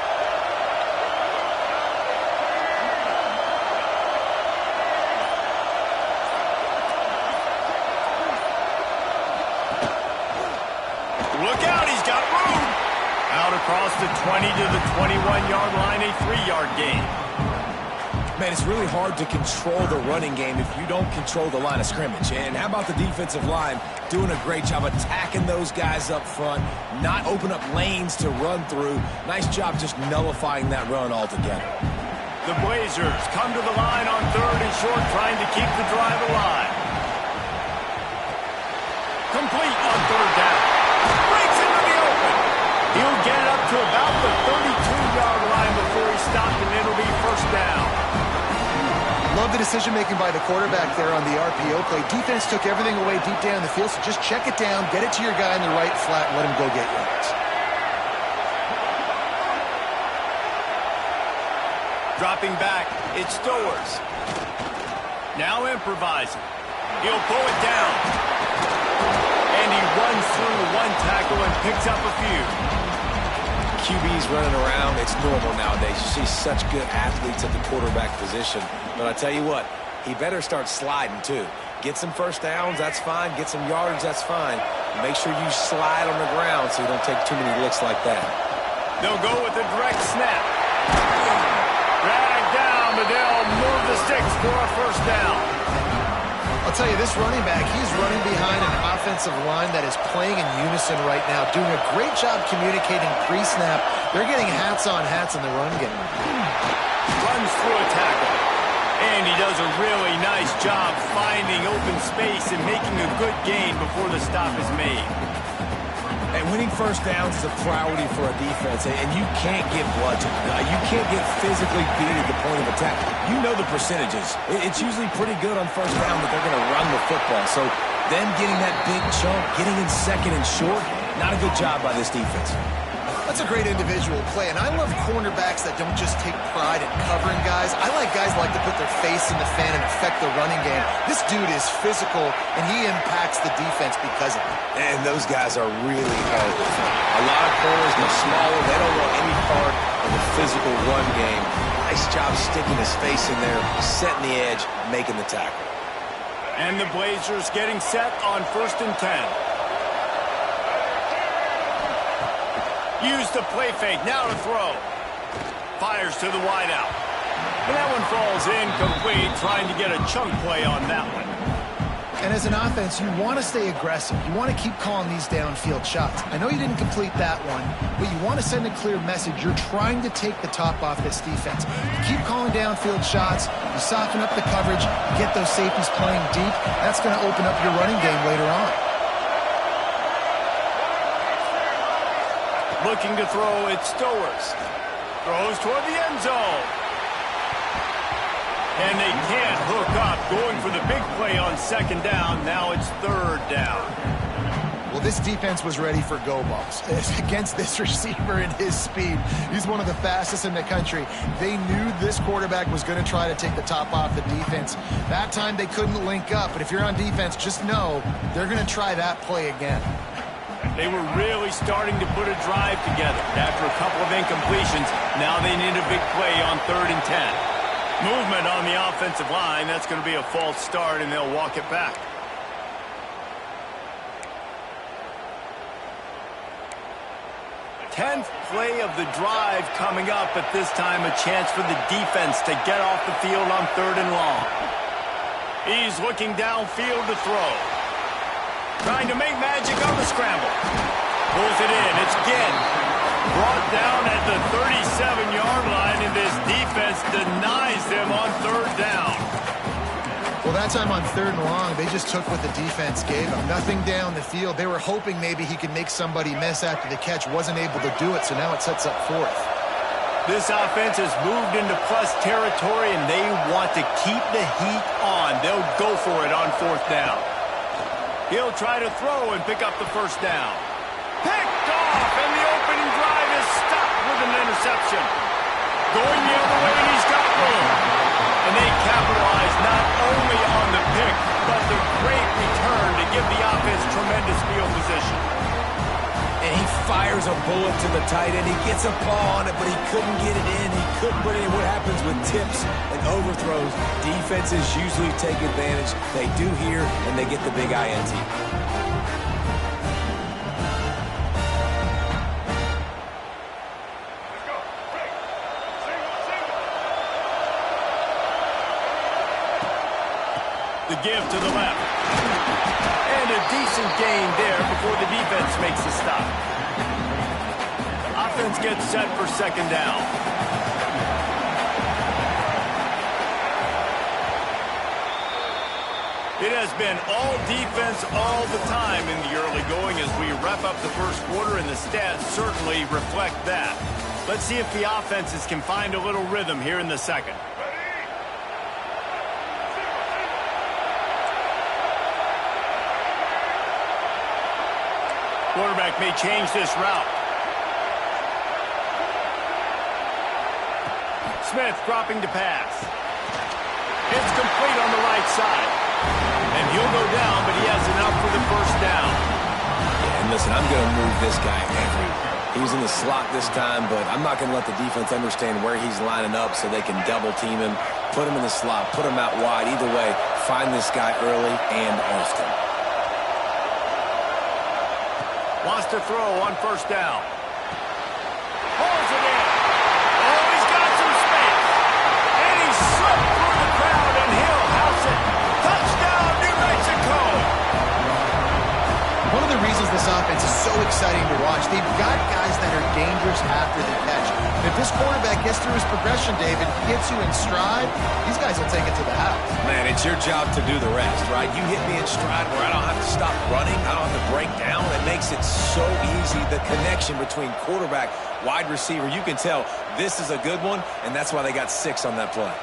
Look out, he's got room. Out across the 20 to the 21-yard line, a 3-yard gain. Man, it's really hard to control the running game if you don't control the line of scrimmage. And how about the defensive line doing a great job attacking those guys up front, not open up lanes to run through. Nice job just nullifying that run altogether. The Blazers come to the line on 3rd and short, trying to keep the drive alive. Complete on 3rd down. Breaks into the open. He'll get it up to about the 32-yard line before he's stopped, and it'll be 1st down. Love the decision-making by the quarterback there on the RPO play. Defense took everything away deep down the field, so just check it down, get it to your guy in the right flat, and let him go get yards. Dropping back, it's Stowers. Now improvising. He'll pull it down. And he runs through 1 tackle and picks up a few. QBs running around, it's normal nowadays. You see such good athletes at the quarterback position. But I tell you what, he better start sliding too. Get some 1st downs, that's fine. Get some yards, that's fine. Make sure you slide on the ground so you don't take too many licks like that. They'll go with a direct snap. Drag down, but they'll move the sticks for a 1st down. I'll tell you, this running back, he's running behind an offensive line that is playing in unison right now, doing a great job communicating pre-snap. They're getting hats on hats in the run game. Runs through a tackle. And he does a really nice job finding open space and making a good gain before the stop is made. And winning 1st downs is a priority for a defense, and you can't get bludgeoned. You can't get physically beat at the point of attack. You know the percentages. It's usually pretty good on 1st down that they're going to run the football. So them getting that big chunk, getting in 2nd and short, not a good job by this defense. That's a great individual play, and I love cornerbacks that don't just take pride in covering guys. I like guys that like to put their face in the fan and affect the running game. This dude is physical, and he impacts the defense because of it. And those guys are really hard to find. A lot of corners, they're smaller. They don't want any part of the physical run game. Nice job sticking his face in there, setting the edge, making the tackle. And the Blazers getting set on 1st and 10. Use the play fake, now to throw. Fires to the wideout. And that one falls incomplete, trying to get a chunk play on that one. And as an offense, you want to stay aggressive. You want to keep calling these downfield shots. I know you didn't complete that one, but you want to send a clear message. You're trying to take the top off this defense. You keep calling downfield shots, you soften up the coverage, you get those safeties playing deep. That's going to open up your running game later on. Looking to throw, it's Stowers. Throws toward the end zone. And they can't hook up. Going for the big play on 2nd down. Now it's 3rd down. Well, this defense was ready for go balls. Against this receiver and his speed, he's one of the fastest in the country. They knew this quarterback was going to try to take the top off the defense. That time they couldn't link up, but if you're on defense, just know they're going to try that play again. They were really starting to put a drive together. After a couple of incompletions, now they need a big play on 3rd and 10. Movement on the offensive line. That's going to be a false start, and they'll walk it back. Tenth play of the drive coming up, but this time a chance for the defense to get off the field on 3rd and long. He's looking downfield to throw. Trying to make magic on the scramble. Pulls it in. It's Ginn. Brought down at the 37-yard line, and this defense denies them on 3rd down. Well, that time on 3rd and long, they just took what the defense gave them. Nothing down the field. They were hoping maybe he could make somebody miss after the catch. Wasn't able to do it, so now it sets up 4th. This offense has moved into plus territory, and they want to keep the heat on. They'll go for it on 4th down. He'll try to throw and pick up the 1st down. Picked off, and the opening drive is stopped with an interception. Going the other way, and he's got room. And they capitalize not only on the pick, but the great return to give the offense tremendous field position. And he fires a bullet to the tight end. He gets a paw on it, but he couldn't get it in. He couldn't put it in. What happens with tips and overthrows? Defenses usually take advantage. They do here, and they get the big INT. The give to the left. And a decent gain there before the defense makes the stop. Offense gets set for 2nd down. It has been all defense all the time in the early going as we wrap up the 1st quarter, and the stats certainly reflect that. Let's see if the offenses can find a little rhythm here in the 2nd. Quarterback may change this route. Smith dropping to pass. It's complete on the right side. And he'll go down, but he has enough for the 1st down. Yeah, and listen, I'm going to move this guy everywhere. He was in the slot this time, but I'm not going to let the defense understand where he's lining up so they can double team him, put him in the slot, put him out wide. Either way, find this guy early and often. Wants to throw on 1st down. Pulls it in. Oh, he's got some space. And he slipped through the crowd, and he'll house it. Touchdown, New Mexico. One of the reasons this offense is so exciting to watch, they've got guys that are dangerous after the catch. And if this quarterback gets through his progression, David, gets you in stride, these guys will take it to the house. Man, it's your job to do the rest, right? You hit me in stride where I don't have to stop running. I don't have to break down. It makes it so easy. The connection between quarterback, wide receiver, you can tell this is a good one, and that's why they got 6 on that play.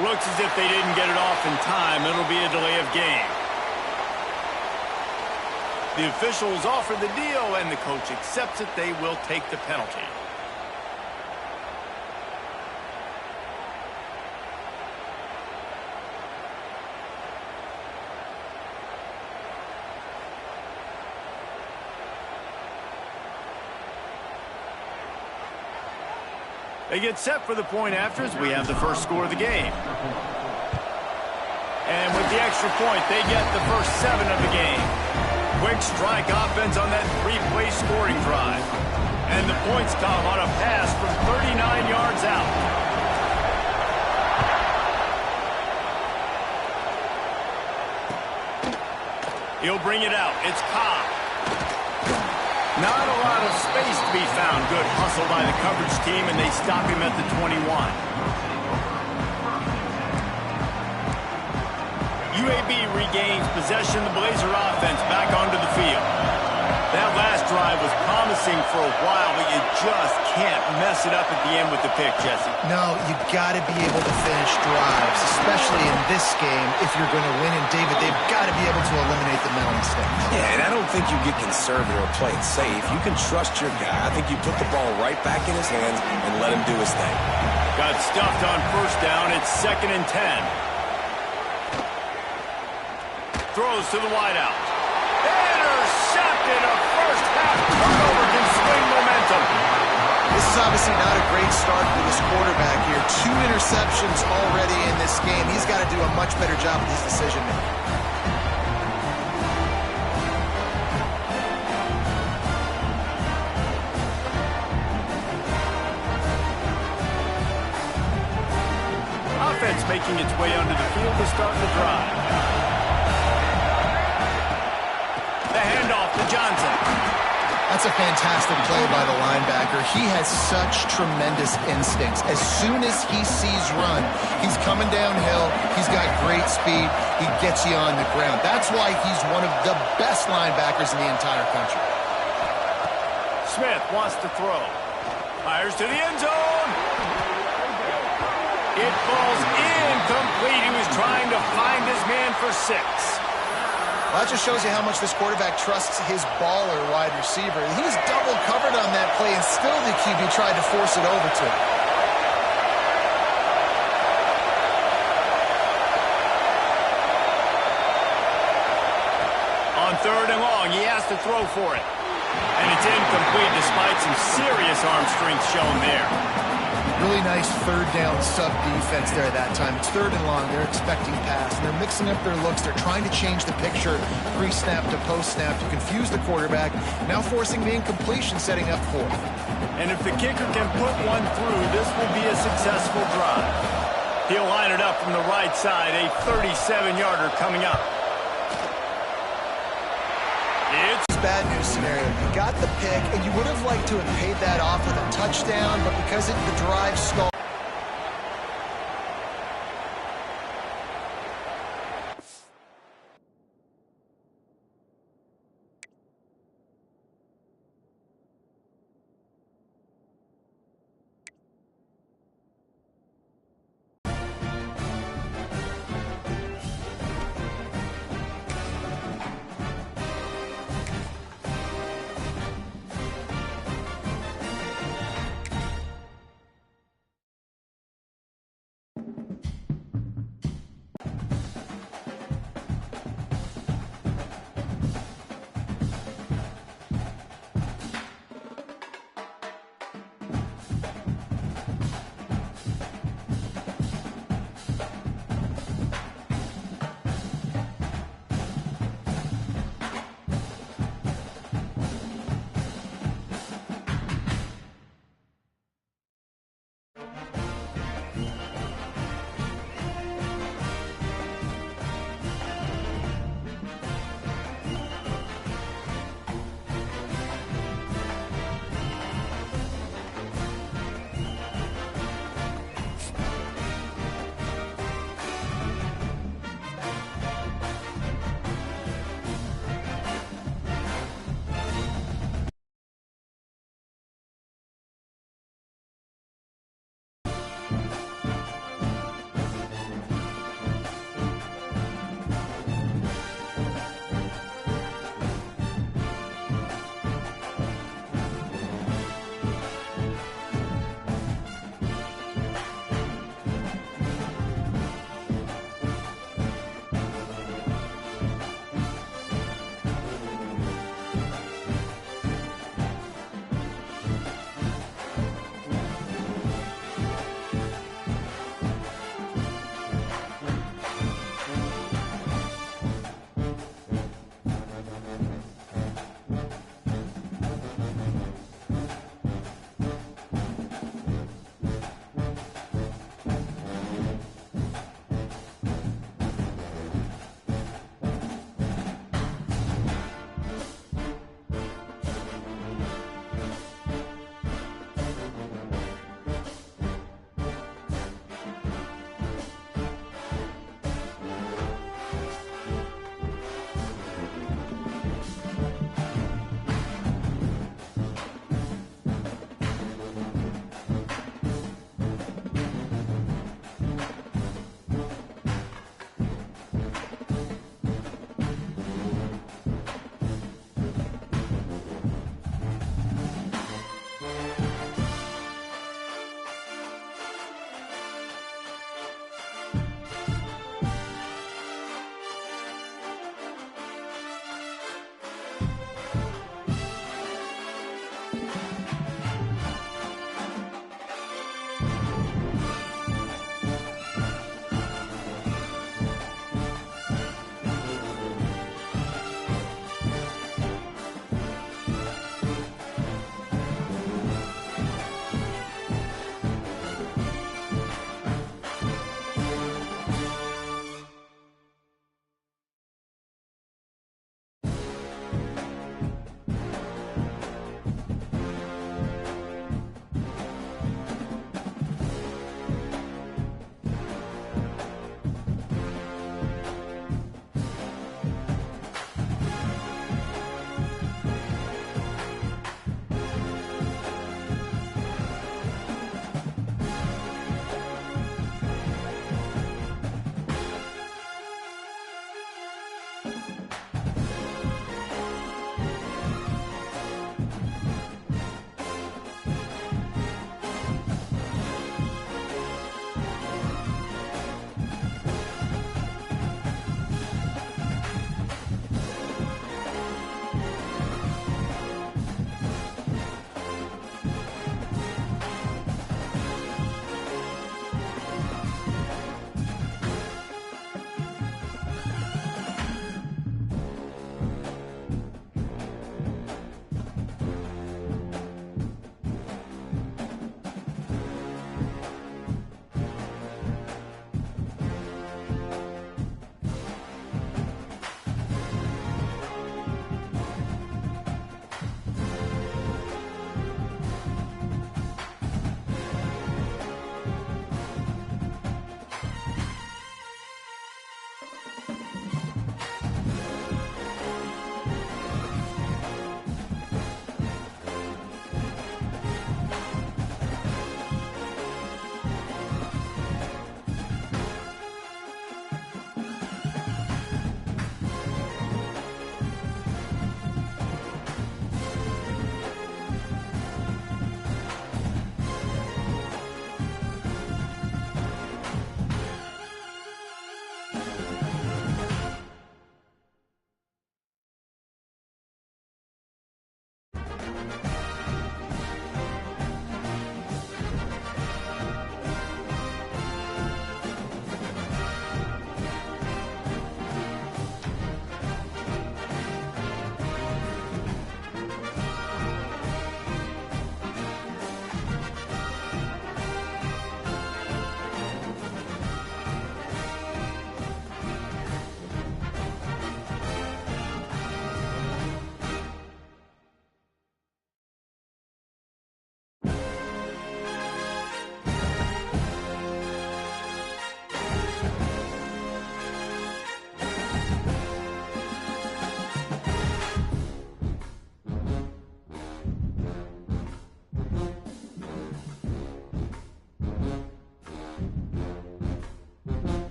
Looks as if they didn't get it off in time. It'll be a delay of game. The officials offer the deal, and the coach accepts it. They will take the penalty. They get set for the point after as we have the 1st score of the game. And with the extra point, they get the first 7 of the game. Quick strike offense on that 3-play scoring drive. And the points come on a pass from 39 yards out. He'll bring it out. It's Cobb. Not a lot of space to be found. Good hustle by the coverage team, and they stop him at the 21. UAB regains possession. The Blazer offense back onto the field. That last drive was promising for a while, but you just can't mess it up at the end with the pick, Jesse. No, you got to be able to finish drives, especially in this game if you're going to win. And, David, they've got to be able to eliminate the mental mistakes. Yeah, and I don't think you get conservative or play it safe. You can trust your guy. I think you put the ball right back in his hands and let him do his thing. Got stuffed on 1st down. It's 2nd and 10. Throws to the wideout. Intercepted. A first-half turnover can swing momentum. This is obviously not a great start for this quarterback here. 2 interceptions already in this game. He's got to do a much better job with his decision-making. Offense making its way onto the field to start the drive. The handoff to Johnson. That's a fantastic play by the linebacker. He has such tremendous instincts. As soon as he sees run, he's coming downhill. He's got great speed. He gets you on the ground. That's why he's one of the best linebackers in the entire country. Smith wants to throw. Fires to the end zone. It falls incomplete. He was trying to find his man for 6. Well, that just shows you how much this quarterback trusts his baller wide receiver. He was double covered on that play, and still the QB tried to force it over to him. On 3rd and long, he has to throw for it. And it's incomplete despite some serious arm strength shown there. Really nice 3rd down sub defense there at that time. It's 3rd and long. They're expecting pass, and they're mixing up their looks. They're trying to change the picture pre-snap to post-snap to confuse the quarterback, now forcing the incompletion, setting up 4th. And if the kicker can put one through, this will be a successful drive. He'll line it up from the right side, a 37-yarder coming up. It's bad news scenario. You got the pick, and you would have liked to have paid that off with a touchdown, but because the drive stalled,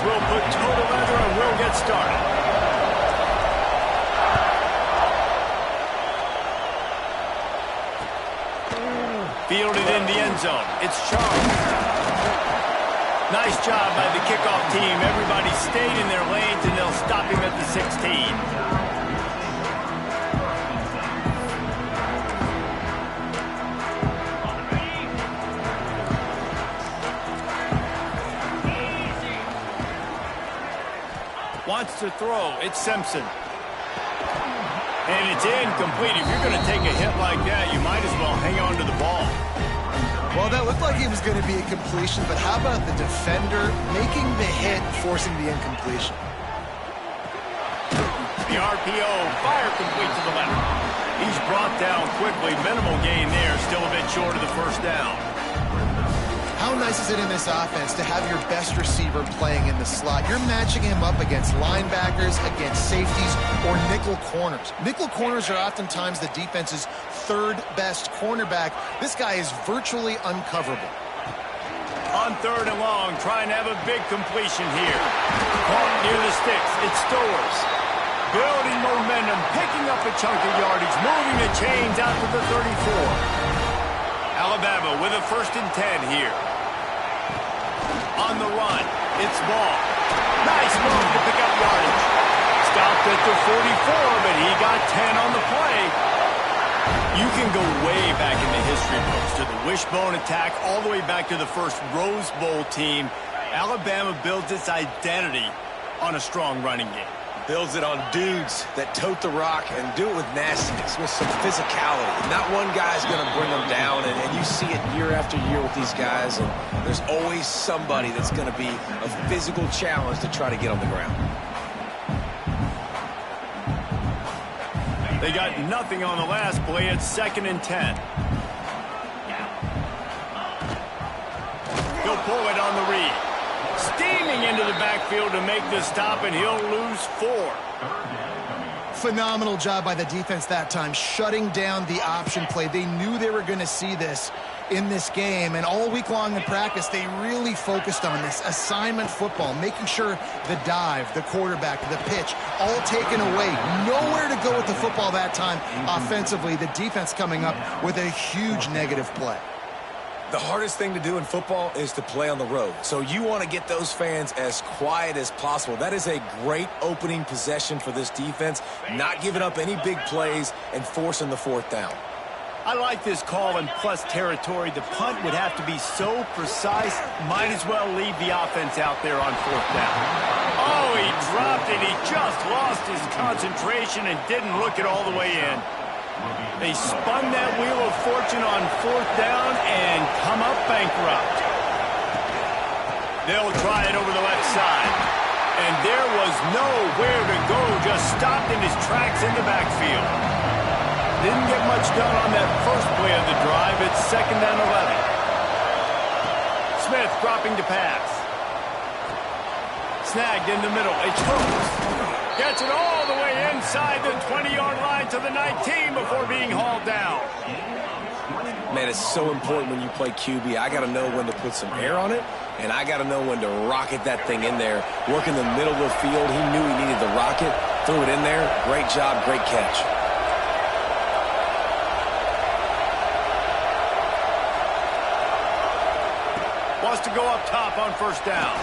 will put toe to leather and we'll get started. Fielded in the end zone. It's Charles. Nice job by the kickoff team. Everybody stayed in their lanes, and they'll stop him at the 16. Wants to throw. It's Simpson. And it's incomplete. If you're going to take a hit like that, you might as well hang on to the ball. Well, that looked like it was going to be a completion, but how about the defender making the hit and forcing the incompletion? The RPO, fire complete to the left. He's brought down quickly. Minimal gain there, still a bit short of the first down. How nice is it in this offense to have your best receiver playing in the slot? You're matching him up against linebackers, against safeties, or nickel corners. Nickel corners are oftentimes the defense's third best cornerback. This guy is virtually uncoverable. On third and long, trying to have a big completion here. Caught near the sticks. It's Stowers. Building momentum, picking up a chunk of yardage, moving the chains out to the 34. Alabama with a 1st and 10 here. On the run, it's Ball. Nice move to pick up yardage. Stopped at the 44, but he got 10 on the play. You can go way back in the history books to the wishbone attack, all the way back to the first Rose Bowl team. Alabama builds its identity on a strong running game. Builds it on dudes that tote the rock and do it with nastiness, with some physicality. Not one guy's going to bring them down, and you see it year after year with these guys, and there's always somebody that's going to be a physical challenge to try to get on the ground. They got nothing on the last play. It's 2nd and 10. He'll pull it on the read. Steaming into the backfield to make the stop, and he'll lose 4. Phenomenal job by the defense that time, shutting down the option play. They knew they were going to see this in this game, and all week long in practice, they really focused on this assignment football, making sure the dive, the quarterback, the pitch, all taken away. Nowhere to go with the football that time offensively. The defense coming up with a huge negative play. The hardest thing to do in football is to play on the road. So you want to get those fans as quiet as possible. That is a great opening possession for this defense, not giving up any big plays and forcing the 4th down. I like this call in plus territory. The punt would have to be so precise, might as well leave the offense out there on 4th down. Oh, he dropped it. He just lost his concentration and didn't look it all the way in. They spun that wheel of fortune on 4th down and come up bankrupt. They'll try it over the left side. And there was nowhere to go, just stopped in his tracks in the backfield. Didn't get much done on that first play of the drive. It's 2nd and 11. Smith dropping to pass. Snagged in the middle. It's Hooks. Gets it all the way inside the 20-yard line to the 19 before being hauled down. Man, it's so important when you play QB. I got to know when to put some air on it, and I got to know when to rocket that thing in there. Work in the middle of the field. He knew he needed the rocket. Threw it in there. Great job, great catch. Wants to go up top on 1st down.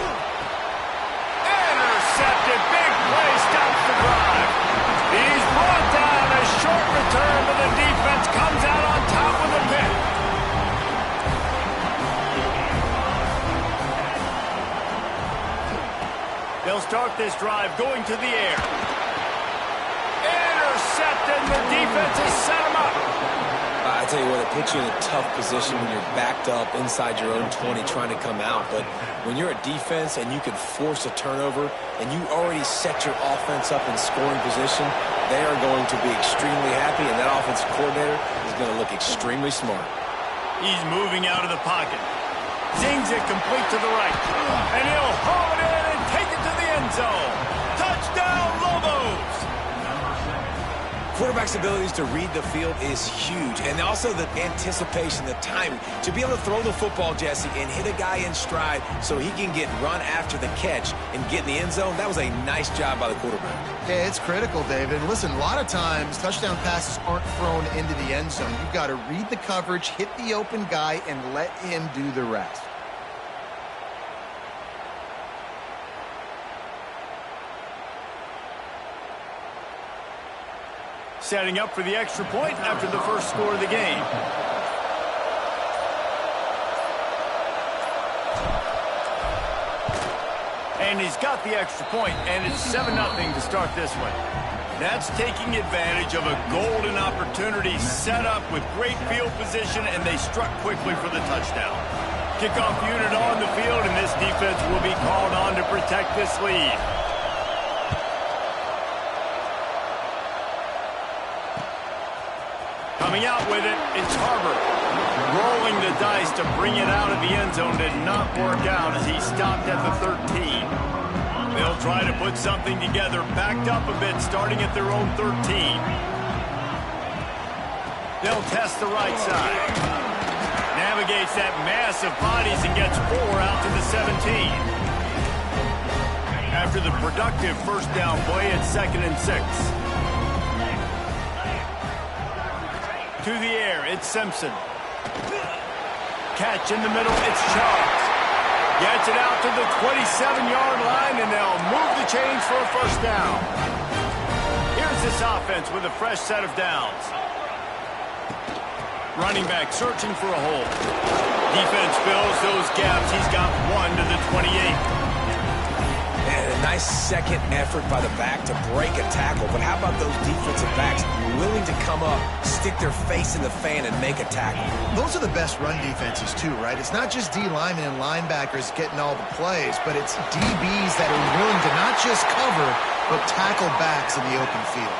Intercepted. Big play stops the drive. He's brought down. A short return, but the defense comes out on top with a pick. They'll start this drive going to the air. Intercepted. The defense has set him up. I tell you what, it puts you in a tough position when you're backed up inside your own 20 trying to come out. But when you're a defense and you can force a turnover and you already set your offense up in scoring position, they are going to be extremely happy, and that offensive coordinator is going to look extremely smart. He's moving out of the pocket. Zings it complete to the right. And he'll haul it in and take it to the end zone. Touchdown, Lobos! quarterback's abilities to read the field is huge, and also the anticipation, the timing. To be able to throw the football, Jesse, and hit a guy in stride so he can get run after the catch and get in the end zone, that was a nice job by the quarterback. Yeah, it's critical, David. And listen, a lot of times touchdown passes aren't thrown into the end zone. You've got to read the coverage, hit the open guy, and let him do the rest. Setting up for the extra point after the first score of the game. And he's got the extra point, and it's 7-0 to start this one. That's taking advantage of a golden opportunity set up with great field position, and they struck quickly for the touchdown. Kickoff unit on the field, and this defense will be called on to protect this lead. Coming out with it, it's Harbor. Rolling the dice to bring it out of the end zone did not work out as he stopped at the 13. They'll try to put something together, backed up a bit, starting at their own 13. They'll test the right side. Navigates that mass of bodies and gets 4 out to the 17. After the productive first down play, it's 2nd and 6. To the air, it's Simpson. Catch in the middle, it's Charles. Gets it out to the 27-yard line, and they'll move the chains for a first down. Here's this offense with a fresh set of downs. Running back searching for a hole. Defense fills those gaps. He's got 1 to the 28. And a nice second effort by the back to break a tackle. But how about those defensive backs willing to come up, stick their face in the fan, and make a tackle? Those are the best run defenses, too, right? It's not just D linemen and linebackers getting all the plays, but it's DBs that are willing to not just cover, but tackle backs in the open field.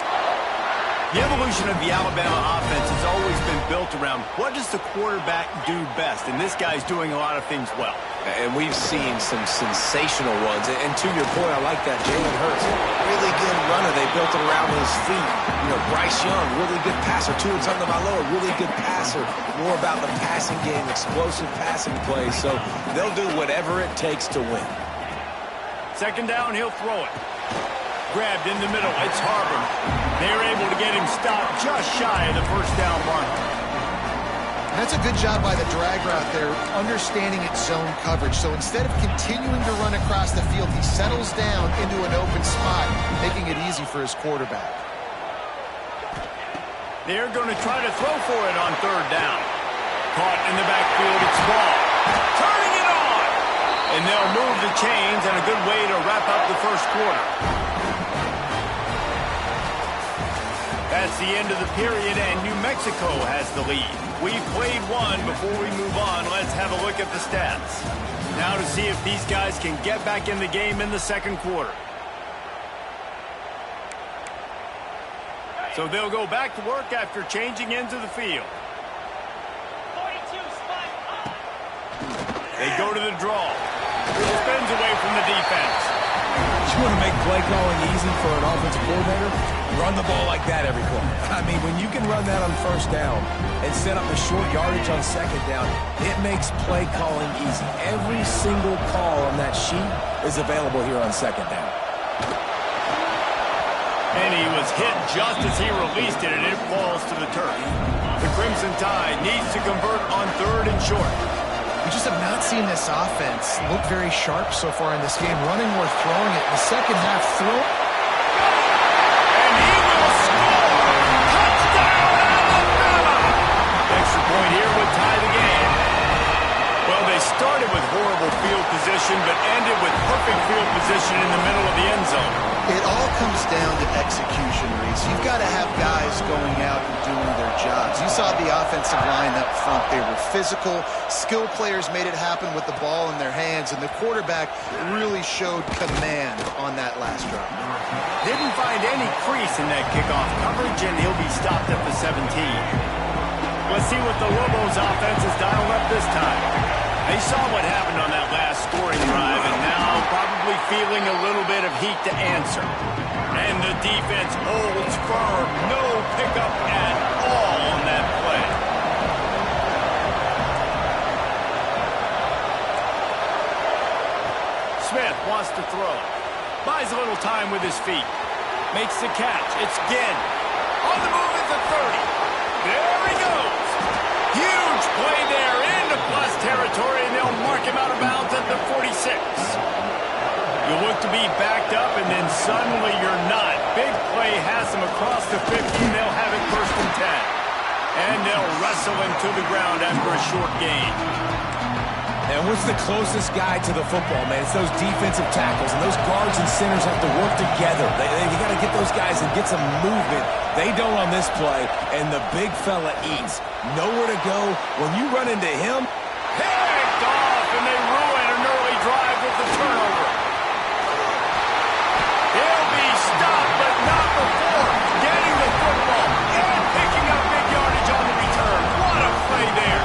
The evolution of the Alabama offense has always been built around what does the quarterback do best, and this guy's doing a lot of things well. And we've seen some sensational ones. And to your point, I like that. Jalen Hurts, really good runner. They built it around his feet. You know, Bryce Young, really good passer. Tua Tagovailoa, really good passer. More about the passing game, explosive passing plays. So they'll do whatever it takes to win. 2nd down, he'll throw it. Grabbed in the middle, it's Harbor. They're able to get him stopped just shy of the first down marker. That's a good job by the drag route there, understanding its zone coverage. So instead of continuing to run across the field, he settles down into an open spot, making it easy for his quarterback. They're going to try to throw for it on 3rd down. Caught in the backfield, it's Ball. Turning it on! And they'll move the chains, and a good way to wrap up the first quarter. That's the end of the period, and New Mexico has the lead. We've played one. Before we move on, let's have a look at the stats. Now to see if these guys can get back in the game in the second quarter. So they'll go back to work after changing into the field. They go to the draw. Spins away from the defense. You want to make play calling easy for an offensive coordinator? Run the ball like that every quarter. I mean, when you can run that on 1st down and set up a short yardage on 2nd down, it makes play calling easy. Every single call on that sheet is available here on 2nd down. And he was hit just as he released it, and it falls to the turf. The Crimson Tide needs to convert on 3rd and short. We just have not seen this offense look very sharp so far in this game. Running or throwing it. The second half throw. And he will score! Touchdown, Alabama! Extra point here would tie the game. Well, they started with horrible field position, but ended with perfect field position in the middle of the end zone. It all comes down to execution, Reese. You've got to have guys going out and doing their jobs. You saw the offensive line up front. They were physical. Skill players made it happen with the ball in their hands, and the quarterback really showed command on that last drive. Didn't find any crease in that kickoff coverage, and he'll be stopped at the 17. Let's see what the Lobos offense is dialed up this time. They saw what happened on that last scoring drive, and now probably feeling a little bit of heat to answer. And the defense holds firm. No pickup at all on that play. Smith wants to throw. Buys a little time with his feet. Makes the catch. It's Ginn. On the move at the 30. There he goes. Huge play there into plus territory, and they'll mark him out of bounds at the 46. You look to be backed up, and then suddenly you're not. Big play has them across the 50, and they'll have it 1st and 10. And they'll wrestle him to the ground after a short gain. And what's the closest guy to the football, man? It's those defensive tackles, and those guards and centers have to work together. You got to get those guys and get some movement. They don't on this play, and the big fella eats. Nowhere to go. When you run into him, picked off, and they ruin an early drive with the turnover. He'll be stopped, but not before getting the football and picking up big yardage on the return. What a play there.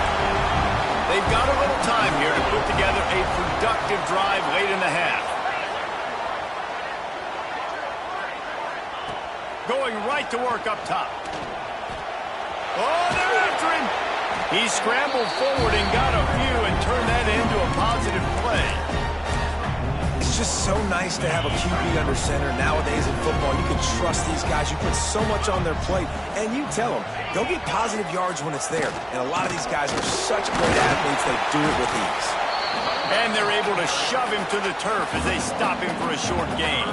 They've got a little time here to put together a productive drive late in the half. Going right to work up top. Oh, they're after him. He scrambled forward and got a few and turned that into a positive play. it's just so nice to have a QB under center. Nowadays in football, you can trust these guys. You put so much on their plate, and you tell them, go get positive yards when it's there. And a lot of these guys are such great athletes, they do it with ease. And they're able to shove him to the turf as they stop him for a short gain.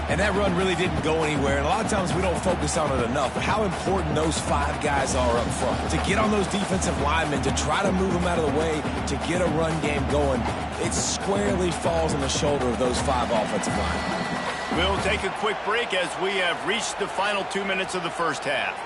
And that run really didn't go anywhere, and a lot of times we don't focus on it enough, but how important those five guys are up front. To get on those defensive linemen, to try to move them out of the way, to get a run game going, it squarely falls on the shoulder of those five offensive linemen. We'll take a quick break as we have reached the final 2 minutes of the first half.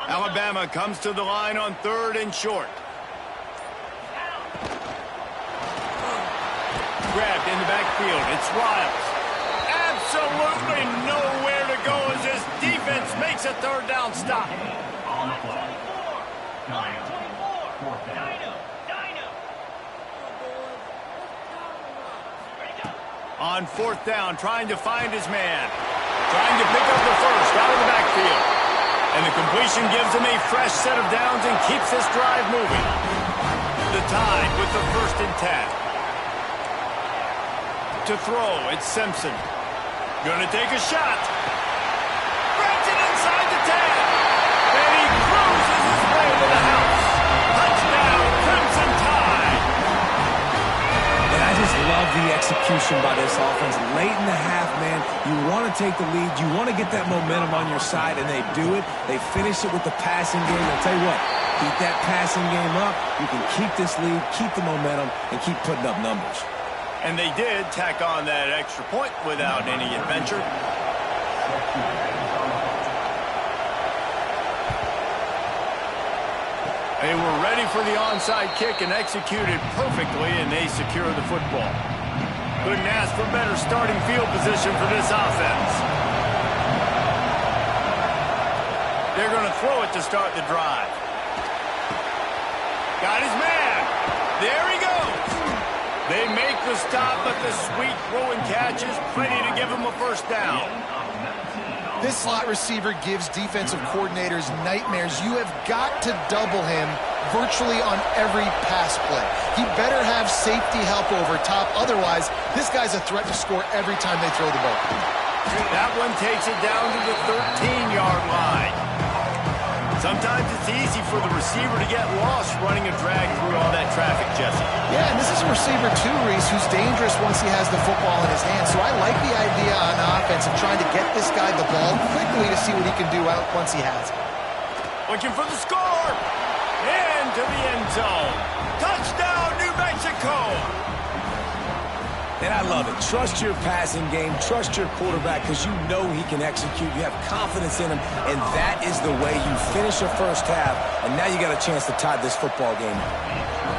Alabama comes to the line on 3rd and short. Grabbed in the backfield. It's Riles. Absolutely nowhere to go as this defense makes a 3rd down stop. On 4th down, trying to find his man. Trying to pick up the first out of the backfield. And the completion gives him a fresh set of downs and keeps this drive moving. The Tide with the 1st and 10. To throw, it's Simpson. Gonna take a shot. Grabs it inside the 10. And he cruises his way to the house. Touchdown, Crimson Tide. And I just love the execution by this offense. Late in the half, man, you want to take the lead. You want to get that momentum on your side, and they do it. They finish it with the passing game. I'll tell you what, keep that passing game up. You can keep this lead, keep the momentum, and keep putting up numbers. And they did tack on that extra point without any adventure. They were ready for the onside kick and executed perfectly, and they secure the football. Couldn't ask for better starting field position for this offense. They're going to throw it to start the drive. Got his man. There he goes. They make the stop, but the sweet throwing catch is plenty to give him a 1st down. This slot receiver gives defensive coordinators nightmares. You have got to double him virtually on every pass play. He better have safety help over top. Otherwise, this guy's a threat to score every time they throw the ball. That one takes it down to the 13-yard line. Sometimes it's easy for the receiver to get lost running a drag through all that traffic, Jesse. Yeah, and this is a receiver too, Reese, who's dangerous once he has the football in his hands. So I like the idea on offense of trying to get this guy the ball quickly to see what he can do out once he has it. Looking for the score. Into the end zone. Touchdown, New Mexico. And I love it. Trust your passing game. Trust your quarterback because you know he can execute. You have confidence in him, and that is the way you finish a first half, and now you got a chance to tie this football game up.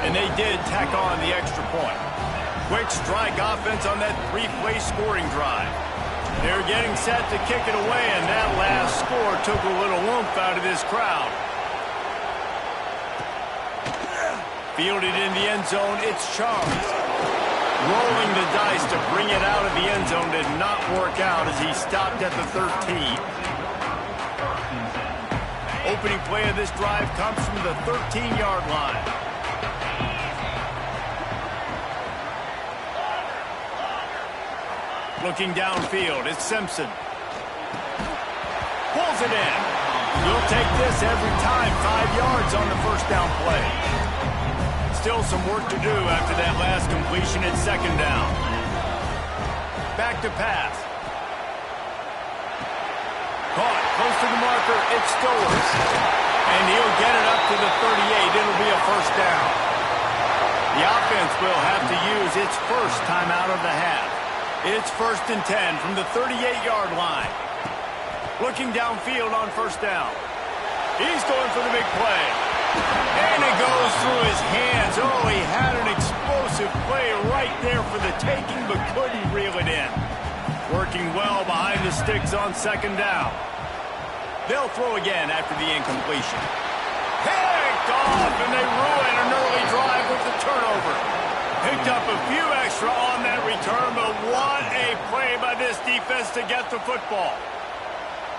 And they did tack on the extra point. Quick strike offense on that 3-play scoring drive. They're getting set to kick it away, and that last score took a little oomph out of this crowd. Fielded in the end zone, it's Charles. Rolling the dice to bring it out of the end zone did not work out as he stopped at the 13. Opening play of this drive comes from the 13-yard line. Looking downfield, it's Simpson. Pulls it in. You'll take this every time. 5 yards on the first down play. Still some work to do after that last completion at second down. Back to pass. Caught close to the marker. It's Stowers. And he'll get it up to the 38. It'll be a first down. The offense will have to use its first timeout of the half. It's 1st and 10 from the 38-yard line. Looking downfield on first down. He's going for the big play. And it goes through his hands. Oh, he had an explosive play right there for the taking, but couldn't reel it in. Working well behind the sticks on second down. They'll throw again after the incompletion. Picked off, and they ruin an early drive with the turnover. Picked up a few extra on that return, but what a play by this defense to get the football.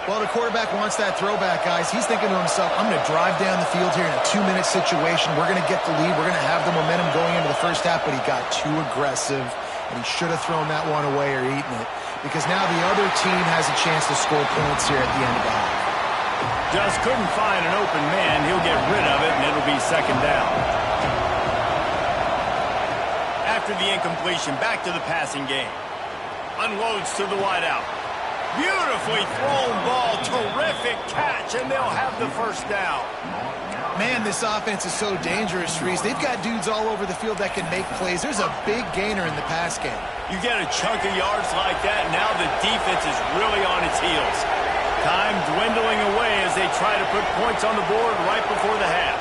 Well, the quarterback wants that throwback, guys. He's thinking to himself, I'm going to drive down the field here in a 2-minute situation. We're going to get the lead. We're going to have the momentum going into the first half, but he got too aggressive, and he should have thrown that one away or eaten it, because now the other team has a chance to score points here at the end of the half. Just couldn't find an open man. He'll get rid of it, and it'll be second down. After the incompletion, back to the passing game. Unloads to the wideout. Beautifully thrown ball, terrific catch, and they'll have the first down. Man, this offense is so dangerous, Reese. They've got dudes all over the field that can make plays. There's a big gainer in the pass game. You get a chunk of yards like that, now the defense is really on its heels. Time dwindling away as they try to put points on the board right before the half.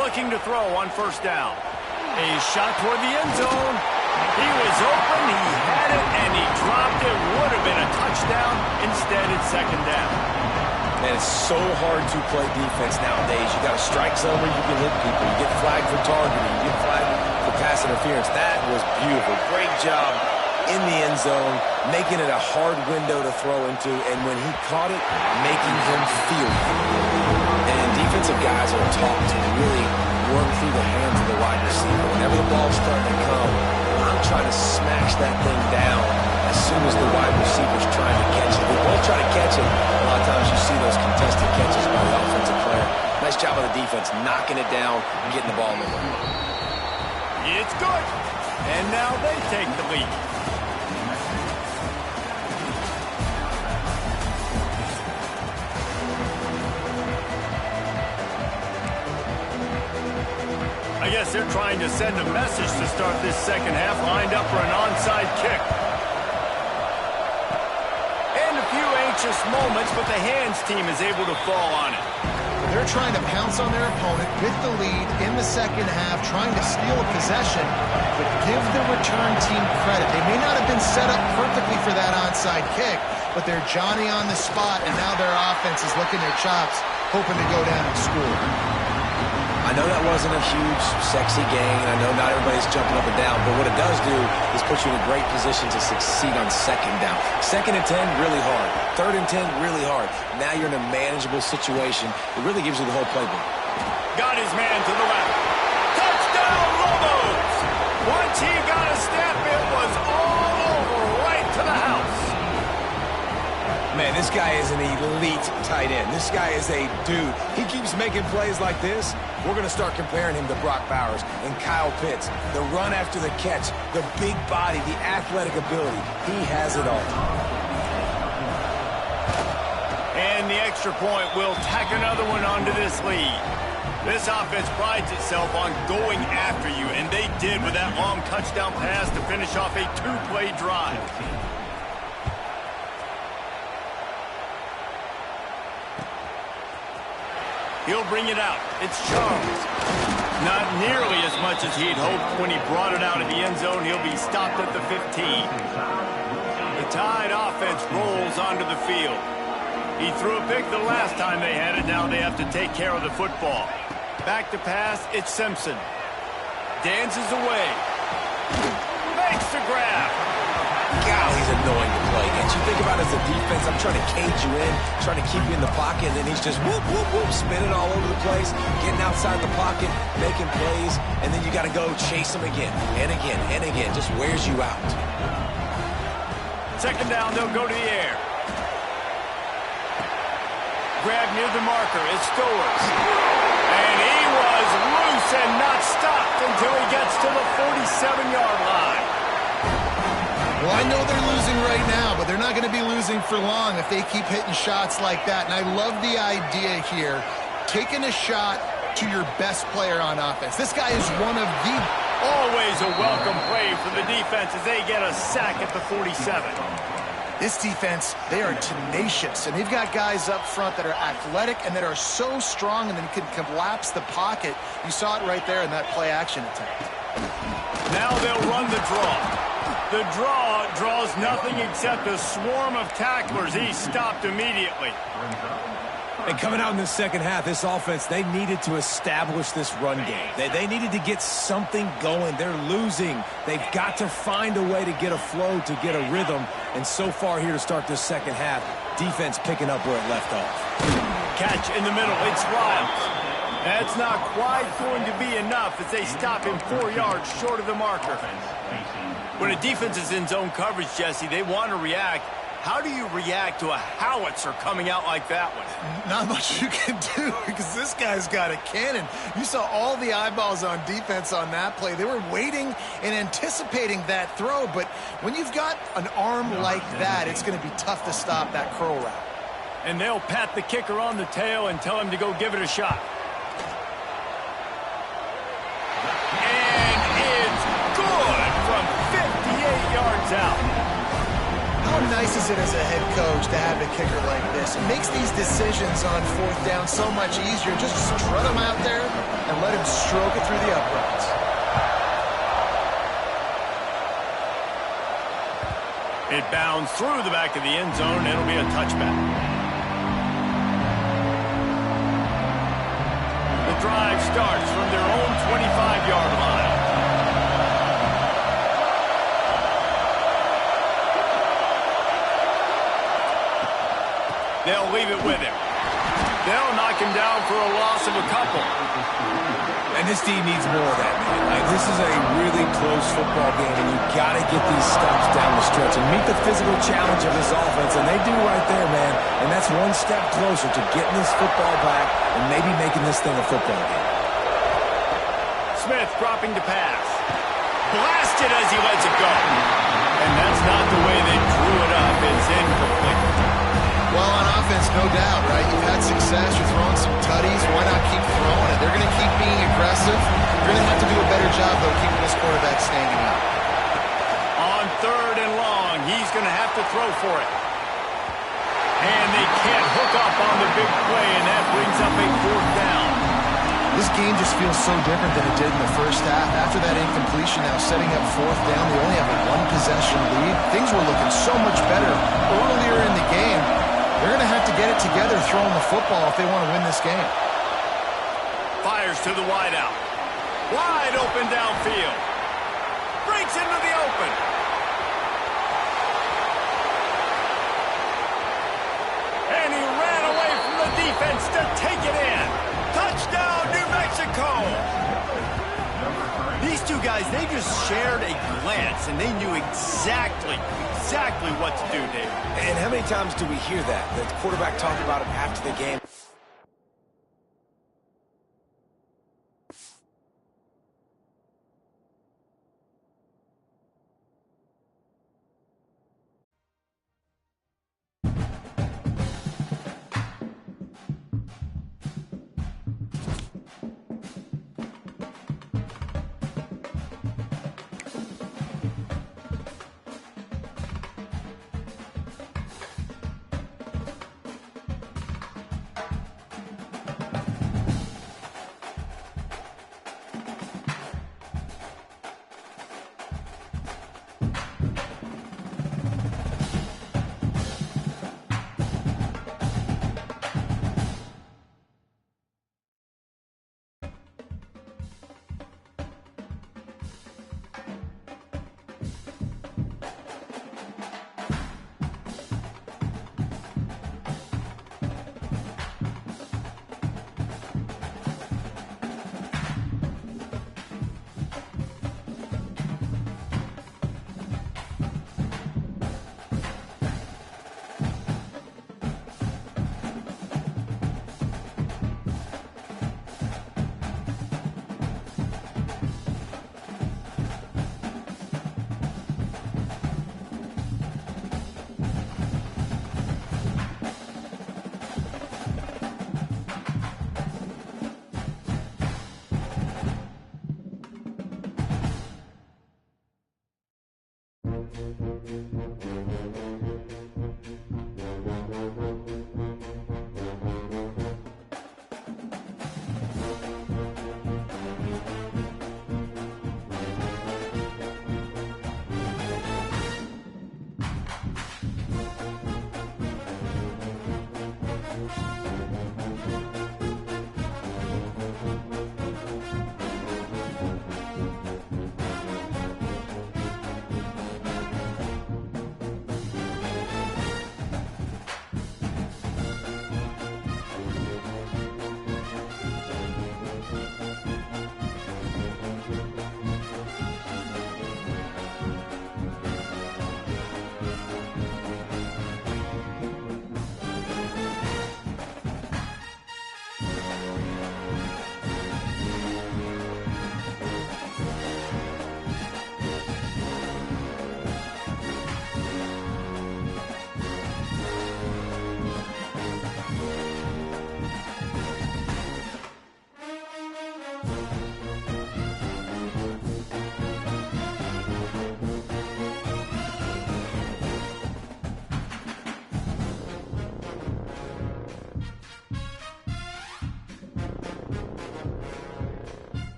Looking to throw on first down. A shot toward the end zone. He was open, he had it, and he dropped it. Would have been a touchdown. Instead, it's second down. Man, it's so hard to play defense nowadays. You got a strike zone where you can hit people. You get flagged for targeting. You get flagged for pass interference. That was beautiful. Great job in the end zone, making it a hard window to throw into, and when he caught it, making him feel it. And defensive guys are taught to really work through the hands of the wide receiver. Whenever the ball's starting to come, I'm trying to smash that thing down as soon as the wide receiver's trying to catch it. They both try to catch it. A lot of times you see those contested catches by the offensive player. Nice job of the defense knocking it down and getting the ball in the way. It's good. And now they take the lead. I guess they're trying to send a message to start this second half, lined up for an onside kick. And a few anxious moments, but the hands team is able to fall on it. They're trying to pounce on their opponent with the lead in the second half, trying to steal a possession, but give the return team credit. They may not have been set up perfectly for that onside kick, but they're Johnny on the spot, and now their offense is licking their chops, hoping to go down and score. I know that wasn't a huge, sexy gain. I know not everybody's jumping up and down, but what it does do is put you in a great position to succeed on second down. 2nd and 10, really hard. 3rd and 10, really hard. Now you're in a manageable situation. It really gives you the whole playbook. Got his man to the left. Touchdown, Lobos! Once he got a step, it was all over, right to the house. Man, this guy is an elite tight end. This guy is a dude. He keeps making plays like this. We're going to start comparing him to Brock Bowers and Kyle Pitts. The run after the catch, the big body, the athletic ability. He has it all. And the extra point will tack another one onto this lead. This offense prides itself on going after you, and they did with that long touchdown pass to finish off a 2-play drive. He'll bring it out. It's Charles. Not nearly as much as he'd hoped when he brought it out of the end zone. He'll be stopped at the 15. Tide offense rolls onto the field. He threw a pick the last time they had it. Now they have to take care of the football. Back to pass, it's Simpson. Dances away. Makes the grab. God, he's annoying to play against. You think about it as a defense, I'm trying to cage you in, trying to keep you in the pocket, and then he's just whoop, whoop, whoop, spinning all over the place, getting outside the pocket, making plays, and then you got to go chase him again and again and again. Just wears you out. Second down, they'll go to the air. Grab near the marker, it's Stowers. And he was loose and not stopped until he gets to the 47-yard line. Well, I know they're losing right now, but they're not going to be losing for long if they keep hitting shots like that. And I love the idea here, taking a shot to your best player on offense. This guy is one of the... Always a welcome play for the defense as they get a sack at the 47. This defense, they are tenacious, and they've got guys up front that are athletic and that are so strong and then can collapse the pocket. You saw it right there in that play-action attempt. Now they'll run the draw. The draw draws nothing except a swarm of tacklers. He's stopped immediately. And coming out in the second half, this offense, they needed to establish this run game. They needed to get something going. They're losing. They've got to find a way to get a flow, to get a rhythm. And so far here to start this second half, defense picking up where it left off. Catch in the middle. It's Riles. That's not quite going to be enough as they stop him 4 yards short of the marker. When a defense is in zone coverage, Jesse, they want to react. How do you react to a howitzer coming out like that one? Not much you can do because this guy's got a cannon. You saw all the eyeballs on defense on that play. They were waiting and anticipating that throw, but when you've got an arm like that, it's going to be tough to stop that curl route. And they'll pat the kicker on the tail and tell him to go give it a shot. And it's good from 58 yards out. How nice is it as a head coach to have a kicker like this? It makes these decisions on fourth down so much easier. Just strut him out there and let him stroke it through the uprights. It bounds through the back of the end zone. It'll be a touchback. The drive starts from their own 25-yard line. They'll leave it with him. They'll knock him down for a loss of a couple. And this team needs more of that, man. Like, this is a really close football game, and you've got to get these stops down the stretch and meet the physical challenge of this offense, and they do right there, man. And that's one step closer to getting this football back and maybe making this thing a football game. Smith dropping to pass. Blasted as he lets it go. And that's not the way they drew it up. It's incomplete. Well, on offense, no doubt, right? You've had success. You're throwing some tutties. Why not keep throwing it? They're going to keep being aggressive. You're going to have to do a better job, though, keeping this quarterback standing up. On third and long, he's going to have to throw for it. And they can't hook up on the big play, and that brings up a fourth down. This game just feels so different than it did in the first half. After that incompletion, now setting up fourth down, they only have a one-possession lead. Things were looking so much better earlier in the game. They're going to have to get it together throwing the football if they want to win this game. Fires to the wideout. Wide open downfield. Breaks into the open. And he ran away from the defense to take it in. Touchdown, New Mexico. These two guys, they just shared a glance, and they knew exactly what to do, Dave. And how many times do we hear that? The quarterback talk about it after the game.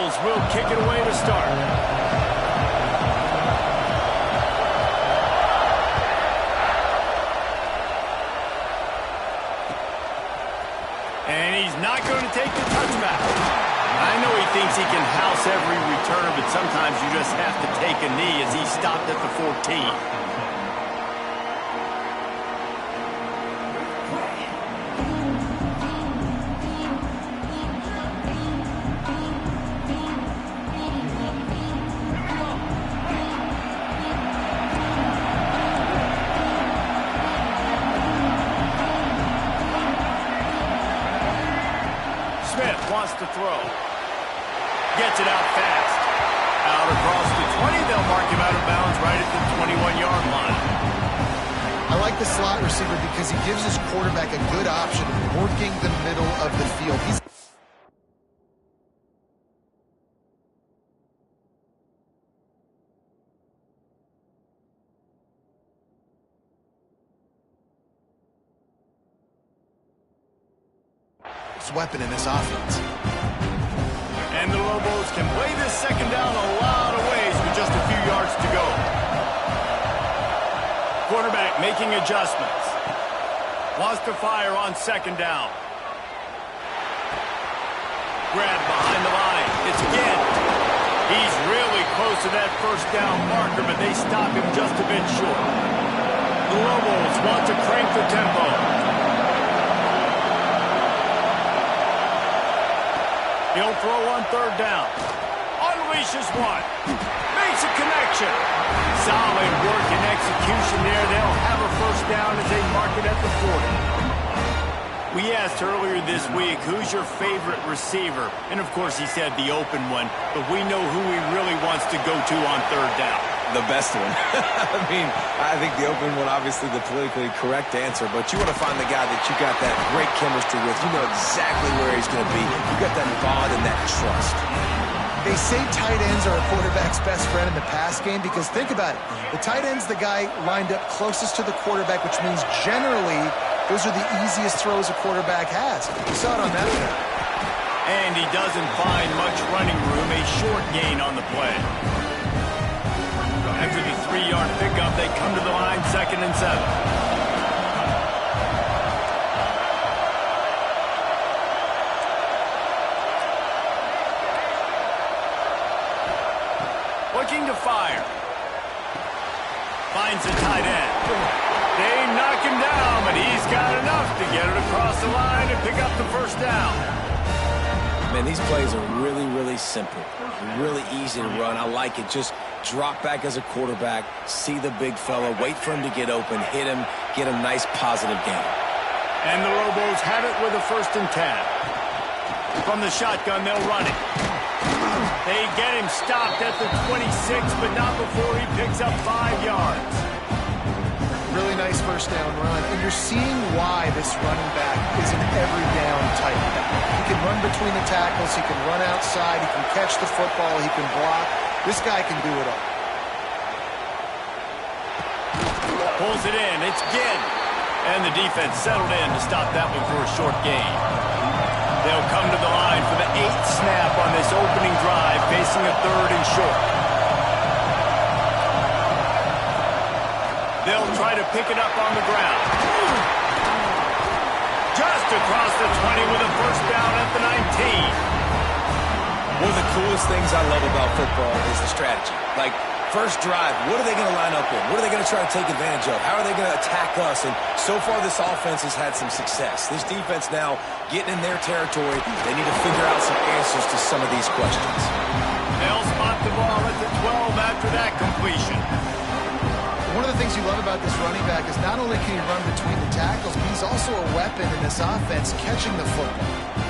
Bills will kick it away to start. And he's not going to take the touchback. I know he thinks he can house every return, but sometimes you just have to take a knee as he stopped at the 14. To throw. Gets it out fast. Out across the 20. They'll mark him out of bounds right at the 21-yard line. I like the slot receiver because he gives his quarterback a good option working the middle of the field. He's weapon in this offense. And the Lobos can play this second down a lot of ways with just a few yards to go. Quarterback making adjustments. Wants to fire on second down. Grab behind the line. It's again. He's really close to that first down marker, but they stop him just a bit short. The Lobos want to crank the tempo. He'll throw on third down. Unleashes one. Makes a connection. Solid work and execution there. They'll have a first down as they mark it at the 40. We asked earlier this week, who's your favorite receiver? And, of course, he said the open one. But we know who he really wants to go to on third down. The best one. I mean, I think the open one, obviously the politically correct answer, but you want to find the guy that you got that great chemistry with. You know exactly where he's going to be. You got that bond and that trust. They say tight ends are a quarterback's best friend in the pass game because think about it. The tight end's the guy lined up closest to the quarterback, which means generally those are the easiest throws a quarterback has. You saw it on that play. And he doesn't find much running room. A short gain on the play. After the 3-yard pickup, they come to the line, 2nd and 7. Looking to fire. Finds the tight end. They knock him down, but he's got enough to get it across the line and pick up the first down. Man, these plays are really, really simple. Really easy to run. I like it. Just drop back as a quarterback, see the big fella, wait for him to get open, hit him, get a nice positive gain. And the Lobos have it with a 1st and 10. From the shotgun, they'll run it. They get him stopped at the 26, but not before he picks up 5 yards. Really nice first down run, and you're seeing why this running back is an every down type back. He can run between the tackles, he can run outside, he can catch the football, he can block. This guy can do it all. Pulls it in, it's Ginn. And the defense settled in to stop that one for a short gain. They'll come to the line for the 8th snap on this opening drive, facing a 3rd and short. They'll try to pick it up on the ground. Just across the 20 with a first down at the 19. One of the coolest things I love about football is the strategy. Like, first drive, what are they going to line up in? What are they going to try to take advantage of? How are they going to attack us? And so far, this offense has had some success. This defense now getting in their territory. They need to figure out some answers to some of these questions. They'll spot the ball at the 12 after that completion. One of the things you love about this running back is not only can he run between the tackles, but he's also a weapon in this offense catching the football.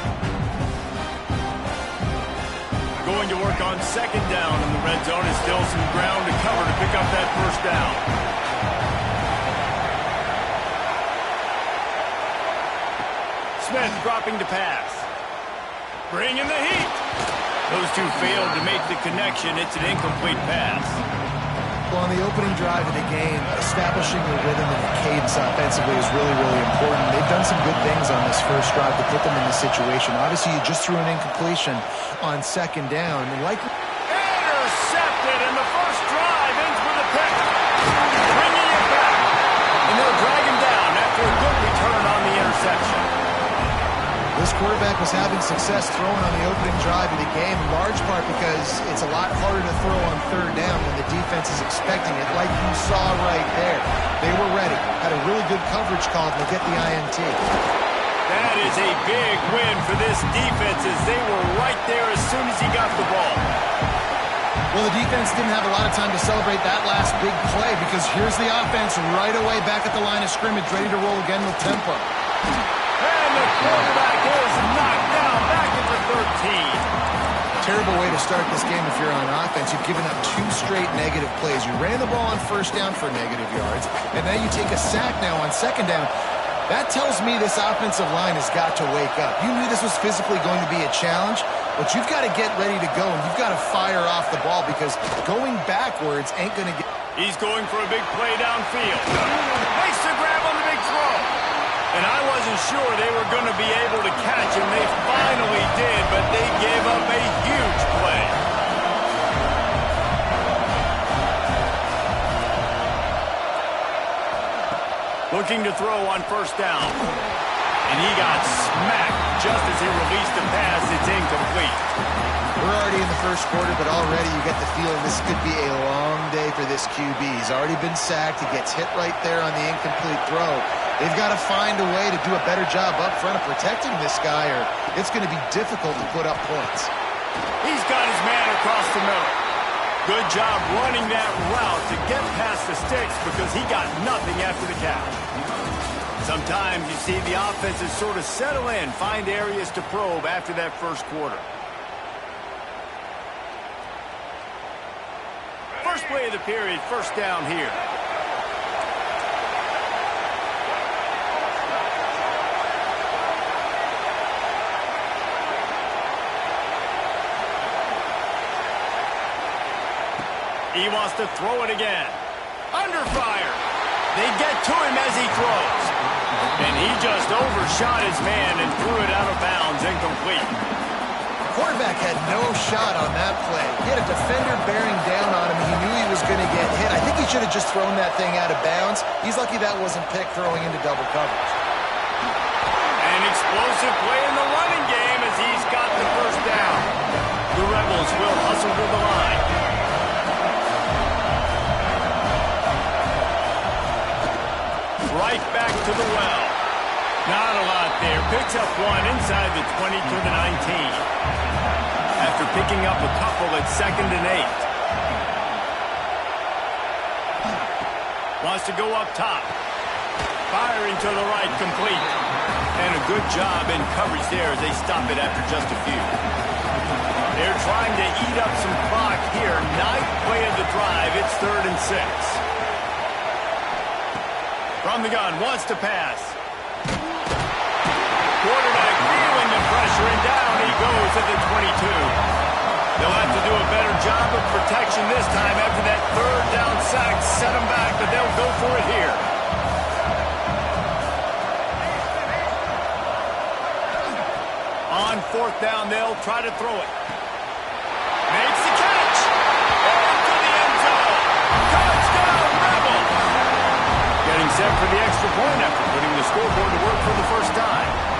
Going to work on 2nd down in the red zone. Is still some ground to cover to pick up that first down. Smith dropping to pass. Bringing the heat. Those two failed to make the connection. It's an incomplete pass. Well, on the opening drive of the game, establishing a rhythm and a cadence offensively is really, really important. They've done some good things on this first drive to put them in this situation. Obviously, you just threw an incompletion on second down. Intercepted, and the first drive ends with a pick. Bringing it back. And they'll drag him down after a good return on the interception. This quarterback was having success throwing on the opening drive of the game, in large part because it's a lot harder to throw on third down when the defense is expecting it, like you saw right there. They were ready, had a really good coverage call to get the INT. That is a big win for this defense as they were right there as soon as he got the ball. Well, the defense didn't have a lot of time to celebrate that last big play because here's the offense right away back at the line of scrimmage, ready to roll again with tempo. And the quarterback is knocked down back at the 13. Terrible way to start this game if you're on offense. You've given up 2 straight negative plays. You ran the ball on first down for negative yards, and then you take a sack now on second down. That tells me this offensive line has got to wake up. You knew this was physically going to be a challenge, but you've got to get ready to go, and you've got to fire off the ball because going backwards ain't going to get... He's going for a big play downfield. Makes the grab on the big throw. And I wasn't sure they were going to be able to catch him. They finally did, but they gave up a huge play. Looking to throw on first down. And he got smacked just as he released the pass. It's incomplete. We're already in the first quarter, but already you get the feeling this could be a long day for this QB. He's already been sacked. He gets hit right there on the incomplete throw. They've got to find a way to do a better job up front of protecting this guy, or it's going to be difficult to put up points. He's got his man across the middle. Good job running that route to get past the sticks because he got nothing after the catch. Sometimes you see the offenses sort of settle in, find areas to probe after that first quarter. First play of the period, first down here. He wants to throw it again. Under fire. They get to him as he throws. And he just overshot his man and threw it out of bounds, incomplete. The quarterback had no shot on that play. He had a defender bearing down on him. He knew he was going to get hit. I think he should have just thrown that thing out of bounds. He's lucky that wasn't picked throwing into double coverage. An explosive play in the running game as he's got the first down. The Rebels will hustle to the line. Right back to the well. Not a lot there. Picks up one inside the 20 to the 19. After picking up a couple at 2nd and 8. Wants to go up top. Firing to the right, complete. And a good job in coverage there as they stop it after just a few. They're trying to eat up some clock here. 9th play of the drive. It's 3rd and 6. From the gun, wants to pass. Quarterback feeling the pressure, and down he goes at the 22. They'll have to do a better job of protection this time after that 3rd down sack. Set them back, but they'll go for it here. On 4th down, they'll try to throw it. Makes the catch. Into the end zone. Touchdown, Rebels. Getting set for the extra point after putting the scoreboard to work for the first time.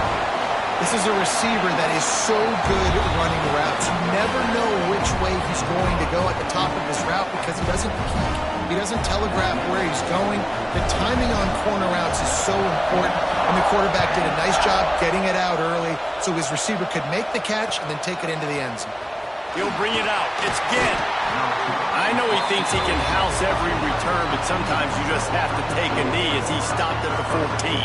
This is a receiver that is so good at running routes. You never know which way he's going to go at the top of his route because he doesn't peek. He doesn't telegraph where he's going. The timing on corner routes is so important, and the quarterback did a nice job getting it out early so his receiver could make the catch and then take it into the end zone. He'll bring it out. It's Ginn. I know he thinks he can house every return, but sometimes you just have to take a knee as he stopped at the 14.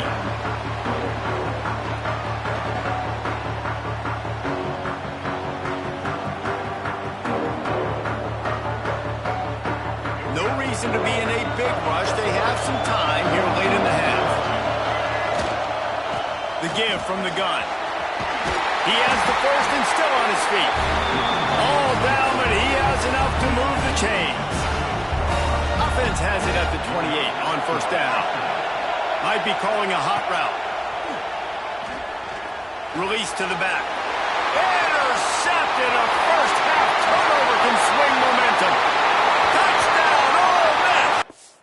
To be in a big rush. They have some time here late in the half. The give from the gun. He has the first and still on his feet. All down, but he has enough to move the chains. offense has it at the 28 on first down. Might be calling a hot route. Release to the back. Intercepted. A first half turnover can swing momentum. Touchdown, Ole Miss!